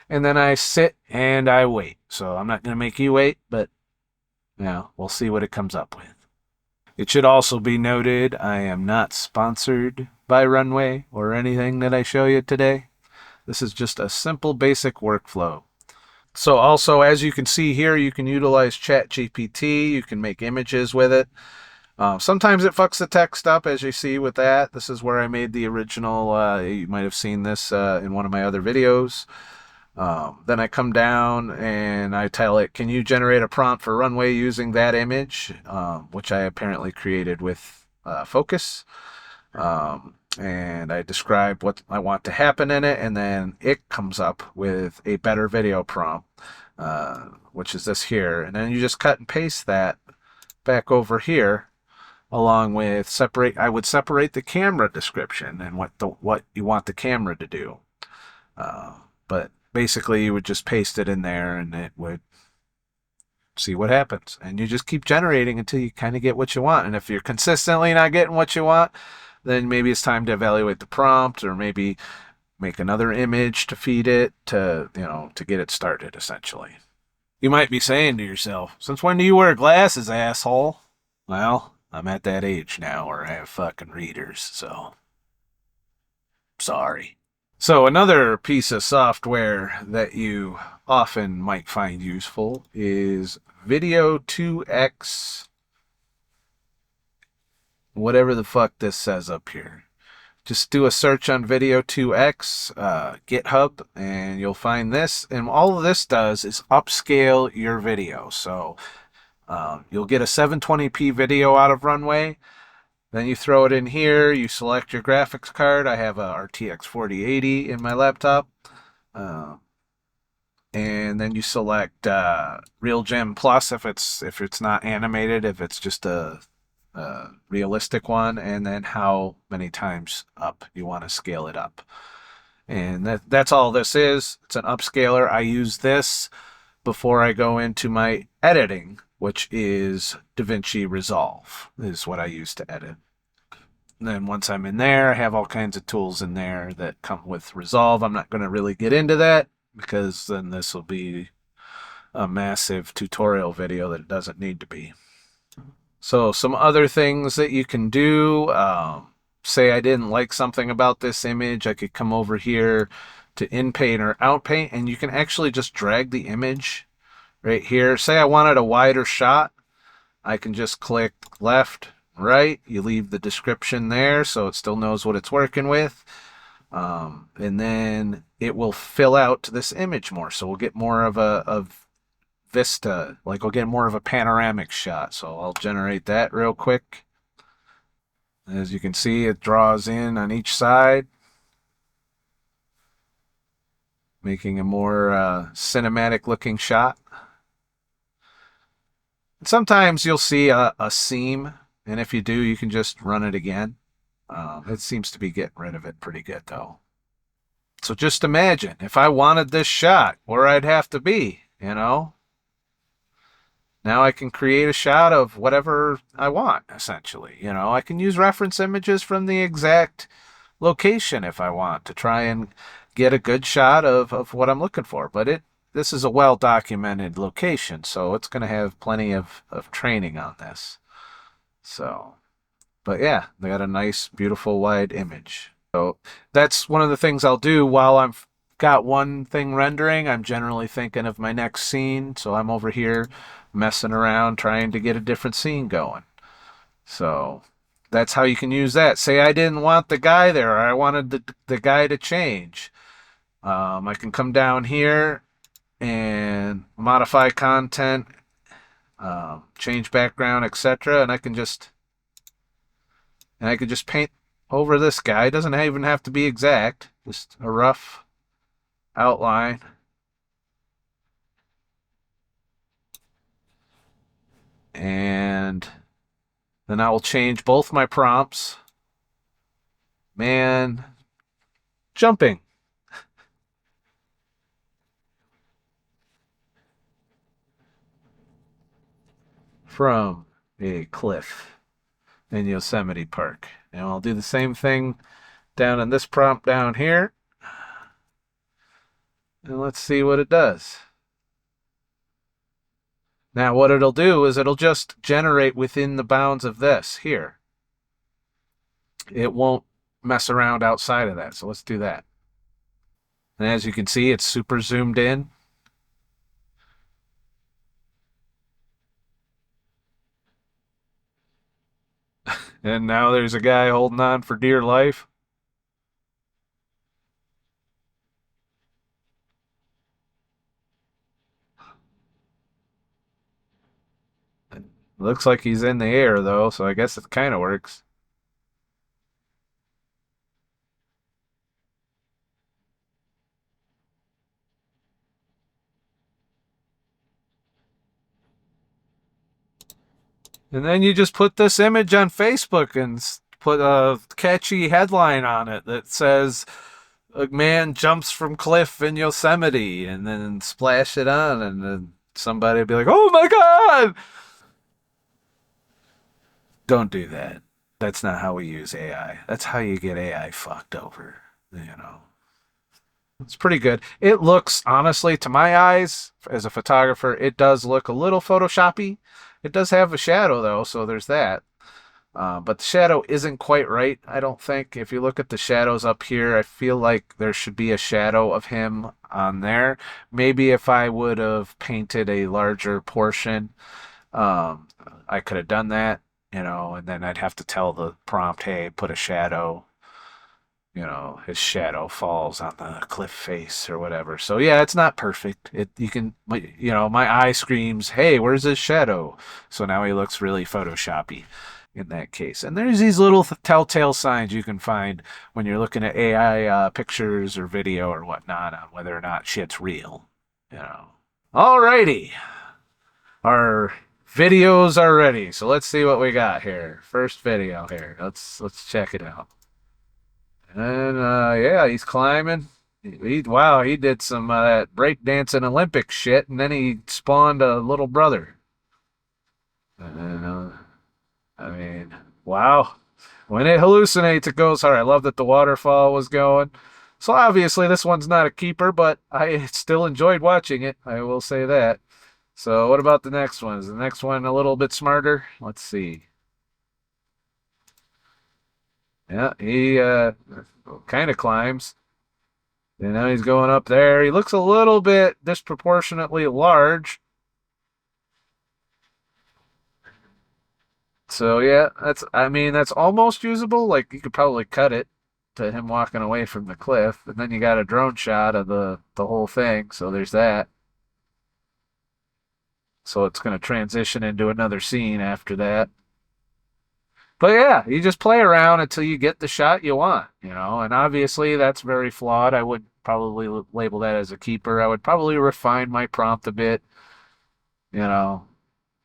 And then I sit and I wait. So I'm not going to make you wait, but we'll see what it comes up with. It should also be noted I am not sponsored by Runway or anything that I show you today. This is just a simple basic workflow. So also, as you can see here, you can utilize ChatGPT. You can make images with it. Sometimes it fucks the text up, as you see with that. This is where I made the original. You might have seen this in one of my other videos. Then I come down and I tell it, can you generate a prompt for Runway using that image, which I apparently created with Focus. And I describe what I want to happen in it, and then it comes up with a better video prompt, which is this here. And then you just cut and paste that back over here, along with I would separate the camera description and what you want the camera to do. But basically, you would just paste it in there, and it would see what happens. And you just keep generating until you kind of get what you want. And if you're consistently not getting what you want, then maybe it's time to evaluate the prompt, or maybe make another image to feed it to get it started, essentially. You might be saying to yourself, since when do you wear glasses, asshole? Well, I'm at that age now where I have fucking readers, so sorry. So another piece of software that you often might find useful is Video 2X, whatever the fuck this says up here. Just do a search on Video 2X, GitHub, and you'll find this. And all of this does is upscale your video. So you'll get a 720p video out of Runway. Then you throw it in here. You select your graphics card. I have a RTX 4080 in my laptop. And then you select RealGem Plus if it's not animated, if it's just a realistic one, and then how many times up you want to scale it up. And that's all this is. It's an upscaler. I use this before I go into my editing, which is DaVinci Resolve, is what I use to edit. And then once I'm in there, I have all kinds of tools in there that come with Resolve. I'm not going to really get into that because then this will be a massive tutorial video that it doesn't need to be. So some other things that you can do, say I didn't like something about this image, I could come over here to inpaint or outpaint, and you can actually just drag the image right here. Say I wanted a wider shot, I can just click left, right, you leave the description there so it still knows what it's working with, and then it will fill out this image more, so we'll get more of a vista, like we'll get more of a panoramic shot. So I'll generate that real quick. As you can see, it draws in on each side, making a more cinematic looking shot. And sometimes you'll see a seam, and if you do, you can just run it again. It seems to be getting rid of it pretty good though. So just imagine if I wanted this shot, where I'd have to be, Now I can create a shot of whatever I want, essentially. I can use reference images from the exact location if I want to try and get a good shot of what I'm looking for. But this is a well-documented location, so it's going to have plenty of training on this. So, but yeah, they got a nice, beautiful, wide image. So that's one of the things I'll do while I've got one thing rendering. I'm generally thinking of my next scene, so I'm over here messing around trying to get a different scene going. So that's how you can use that. Say I didn't want the guy there, or I wanted the guy to change. I can come down here and modify content, change background, etc. And I can just paint over this guy. It doesn't even have to be exact, just a rough outline. And then I will change both my prompts. Man jumping from a cliff in Yosemite Park. And I'll do the same thing down in this prompt down here. And let's see what it does. Now what it'll do is it'll just generate within the bounds of this here. It won't mess around outside of that. So let's do that. And as you can see, it's super zoomed in. And now there's a guy holding on for dear life. Looks like he's in the air though, so I guess it kind of works. And then you just put this image on Facebook and put a catchy headline on it that says, "A man jumps from cliff in Yosemite," and then splash it on, and then somebody would be like, "Oh my god!" Don't do that. That's not how we use AI. That's how you get AI fucked over. You know, it's pretty good. It looks, honestly, to my eyes, as a photographer, it does look a little photoshoppy. It does have a shadow though, so there's that. But the shadow isn't quite right, I don't think. If you look at the shadows up here, I feel like there should be a shadow of him on there. Maybe if I would have painted a larger portion, um, I could have done that, and then I'd have to tell the prompt, hey, put a shadow, his shadow falls on the cliff face or whatever. So yeah, it's not perfect. My eye screams, hey, where's his shadow? So now he looks really photoshoppy in that case. And there's these little telltale signs you can find when you're looking at AI pictures or video or whatnot on whether or not shit's real. Alrighty, our videos are ready. So let's see what we got here. First video here. Let's check it out. And yeah, he's climbing. Wow, he did some that breakdancing Olympic shit, and then he spawned a little brother. And I mean, wow. When it hallucinates, it goes hard. I love that the waterfall was going. So obviously this one's not a keeper, but I still enjoyed watching it. I will say that. So what about the next one? Is the next one a little bit smarter? Let's see. Yeah, he kind of climbs. And now he's going up there. He looks a little bit disproportionately large. So yeah, that's almost usable. Like you could probably cut it to him walking away from the cliff, and then you got a drone shot of the whole thing. So there's that. So it's going to transition into another scene after that. But yeah, you just play around until you get the shot you want. And obviously that's very flawed. I would probably label that as a keeper. I would probably refine my prompt a bit. You know,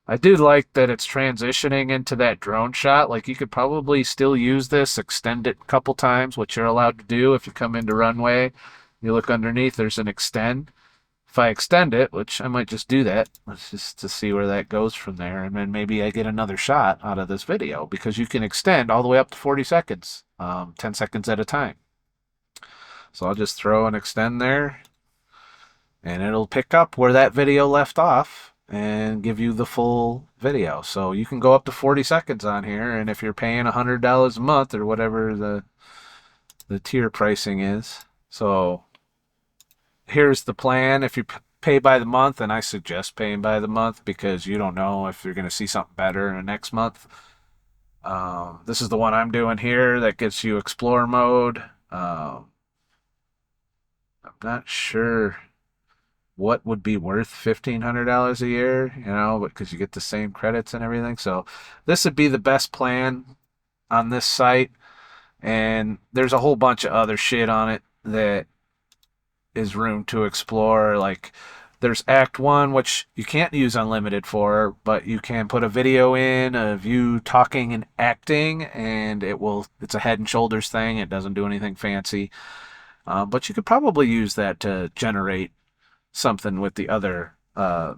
I do like that it's transitioning into that drone shot. Like you could probably still use this, extend it a couple times, which you're allowed to do if you come into Runway. You look underneath, there's an extend. If I extend it, which I might just do that, let's just to see where that goes from there, and then maybe I get another shot out of this video because you can extend all the way up to 40 seconds, 10 seconds at a time. So I'll just throw an extend there, and it'll pick up where that video left off and give you the full video. So you can go up to 40 seconds on here, and if you're paying $100 a month or whatever the tier pricing is, so here's the plan. If you pay by the month, and I suggest paying by the month because you don't know if you're going to see something better in the next month. This is the one I'm doing here that gets you explore mode. I'm not sure what would be worth $1,500 a year, because you get the same credits and everything. So this would be the best plan on this site. And there's a whole bunch of other shit on it that is room to explore. Like there's Act 1, which you can't use unlimited for, but you can put a video in of you talking and acting, and it's a head and shoulders thing. It doesn't do anything fancy. But you could probably use that to generate something with the other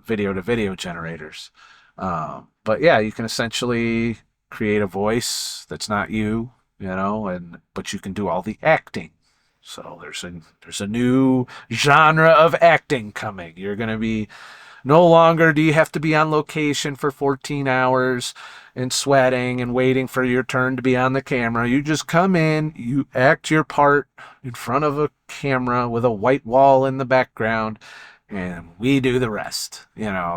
video to video generators. But yeah, you can essentially create a voice that's not you, but you can do all the acting. So there's a new genre of acting coming. You're going to be no longer do you have to be on location for 14 hours and sweating and waiting for your turn to be on the camera. You just come in, you act your part in front of a camera with a white wall in the background, and we do the rest.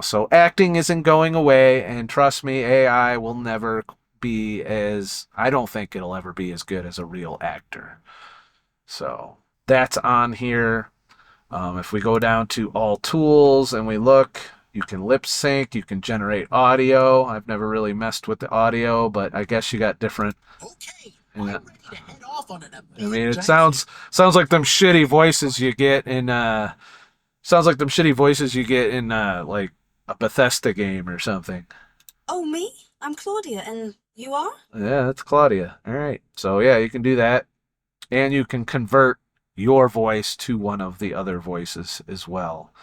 So acting isn't going away, and trust me, AI will never I don't think it'll ever be as good as a real actor. So that's on here. If we go down to all tools and we look, you can lip sync, you can generate audio. I've never really messed with the audio, but I guess you got different. Okay, I'm ready to head off on an amazing. It sounds like them shitty voices you get in like a Bethesda game or something. Oh, me? I'm Claudia, and you are? Yeah, that's Claudia. All right. So yeah, you can do that. And you can convert your voice to one of the other voices as well.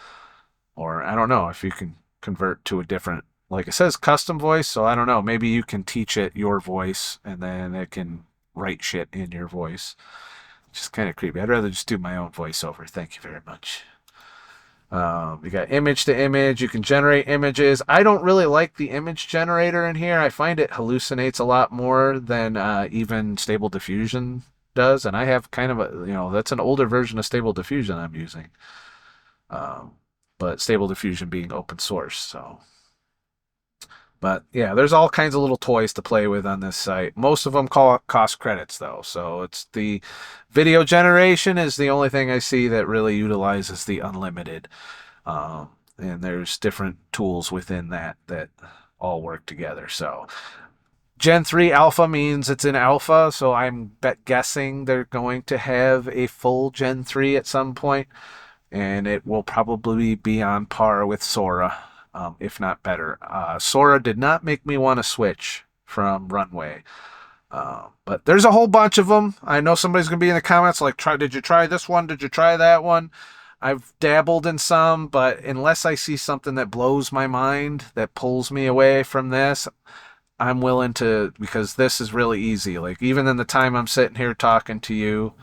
Or I don't know if you can convert to a different, like it says custom voice, so I don't know. Maybe you can teach it your voice and then it can write shit in your voice. Just kind of creepy. I'd rather just do my own voiceover. Thank you very much. You got image to image. You can generate images. I don't really like the image generator in here. I find it hallucinates a lot more than even Stable Diffusion does. And I have kind of a, that's an older version of Stable Diffusion I'm using. Um, but Stable Diffusion being open source. So, but yeah, there's all kinds of little toys to play with on this site. Most of them cost credits though. So it's the video generation is the only thing I see that really utilizes the unlimited. And there's different tools within that all work together. So Gen 3 alpha means it's in alpha, so I'm guessing they're going to have a full Gen 3 at some point, and it will probably be on par with Sora, if not better. Sora did not make me want to switch from Runway. But there's a whole bunch of them. I know somebody's going to be in the comments like, did you try this one? Did you try that one? I've dabbled in some, but unless I see something that blows my mind, that pulls me away from this, I'm willing to, because this is really easy. Like, even in the time I'm sitting here talking to you,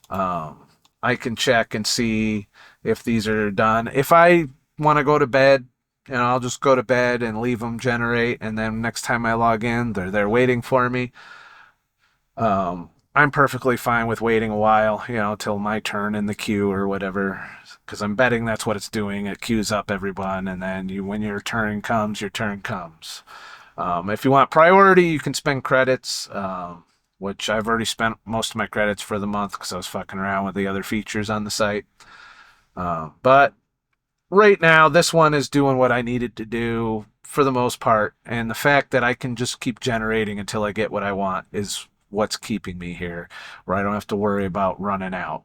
I can check and see if these are done. If I want to go to bed, I'll just go to bed and leave them generate, and then next time I log in, they're there waiting for me. I'm perfectly fine with waiting a while, till my turn in the queue or whatever, because I'm betting that's what it's doing. It queues up everyone, and then when your turn comes, your turn comes. If you want priority, you can spend credits, which I've already spent most of my credits for the month because I was fucking around with the other features on the site. But right now, this one is doing what I needed to do for the most part, and the fact that I can just keep generating until I get what I want is what's keeping me here, where I don't have to worry about running out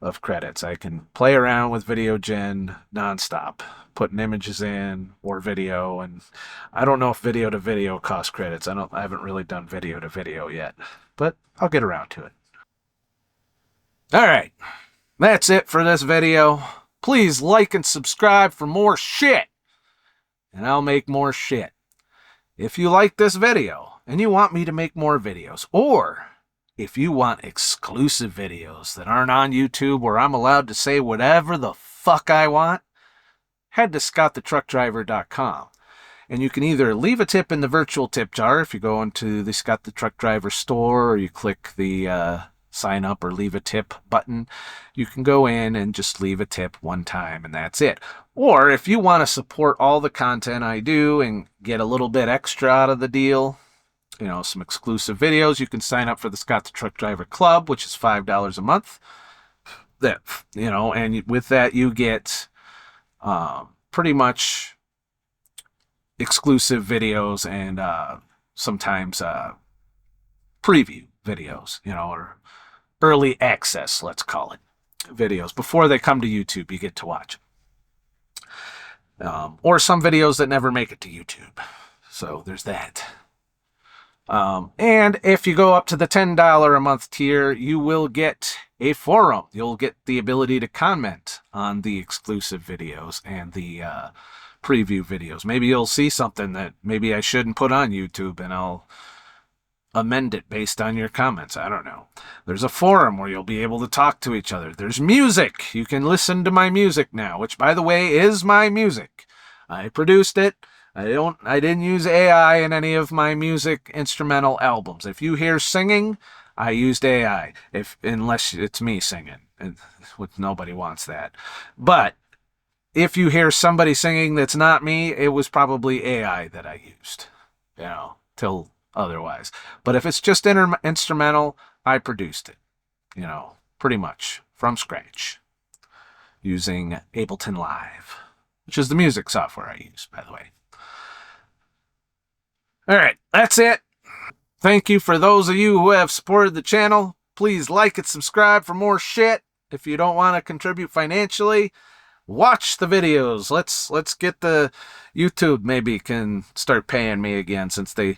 of credits. I can play around with video gen nonstop, putting images in or video, and I don't know if video to video costs credits. I haven't really done video to video yet, but I'll get around to it. All right, that's it for this video. Please like and subscribe for more shit, and I'll make more shit. If you like this video and you want me to make more videos, or if you want exclusive videos that aren't on YouTube where I'm allowed to say whatever the fuck I want, head to ScottTheTruckDriver.com. And you can either leave a tip in the virtual tip jar if you go into the Scott the Truck Driver store, or you click the sign up or leave a tip button. You can go in and just leave a tip one time and that's it. Or if you want to support all the content I do and get a little bit extra out of the deal, some exclusive videos, you can sign up for the Scott the Truck Driver Club, which is $5 a month. That, and with that you get pretty much exclusive videos and sometimes preview videos, or early access, let's call it, videos. Before they come to YouTube, you get to watch them. Or some videos that never make it to YouTube. So there's that. And if you go up to the $10 a month tier, you will get a forum. You'll get the ability to comment on the exclusive videos and the preview videos. Maybe you'll see something that maybe I shouldn't put on YouTube, and I'll amend it based on your comments. I don't know. There's a forum where you'll be able to talk to each other. There's music. You can listen to my music now, which, by the way, is my music. I produced it. I didn't use AI in any of my music instrumental albums. If you hear singing, I used AI. Unless it's me singing, which nobody wants that. But if you hear somebody singing that's not me, it was probably AI that I used. Till otherwise. But if it's just instrumental, I produced it. Pretty much from scratch using Ableton Live, which is the music software I use, by the way. All right, that's it. Thank you for those of you who have supported the channel. Please like and subscribe for more shit. If you don't want to contribute financially, watch the videos. Let's get the YouTube maybe can start paying me again, since they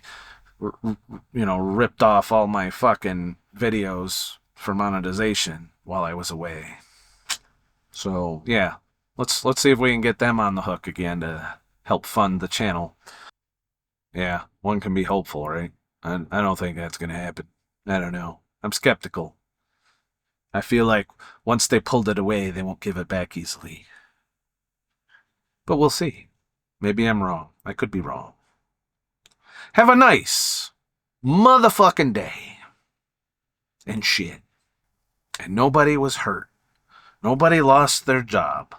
ripped off all my fucking videos for monetization while I was away. So yeah, Let's see if we can get them on the hook again to help fund the channel. Yeah, one can be hopeful, right? I don't think that's gonna happen. I don't know. I'm skeptical. I feel like once they pulled it away, they won't give it back easily. But we'll see. Maybe I'm wrong. I could be wrong. Have a nice motherfucking day. And shit. And nobody was hurt. Nobody lost their job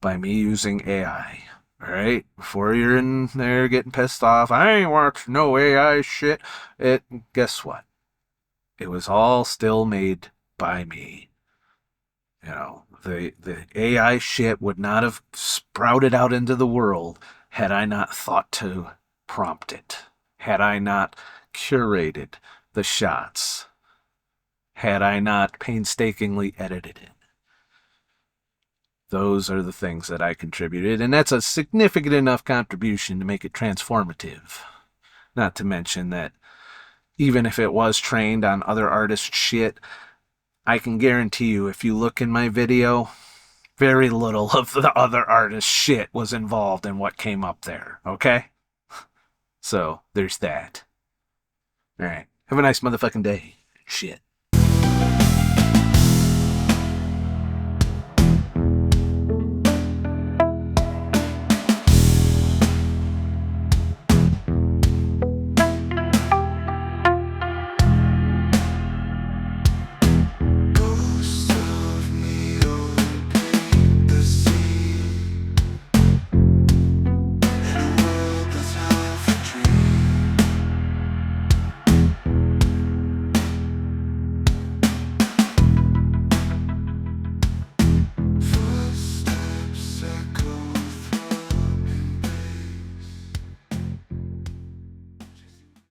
by me using AI. Alright? Before you're in there getting pissed off, I ain't watching no AI shit. Guess what? It was all still made by me. You know, the AI shit would not have sprouted out into the world had I not thought to prompt it. Had I not curated the shots. Had I not painstakingly edited it. Those are the things that I contributed, and that's a significant enough contribution to make it transformative. Not to mention that even if it was trained on other artists' shit, I can guarantee you if you look in my video, very little of the other artists' shit was involved in what came up there, okay? So, there's that. Alright, have a nice motherfucking day. Shit.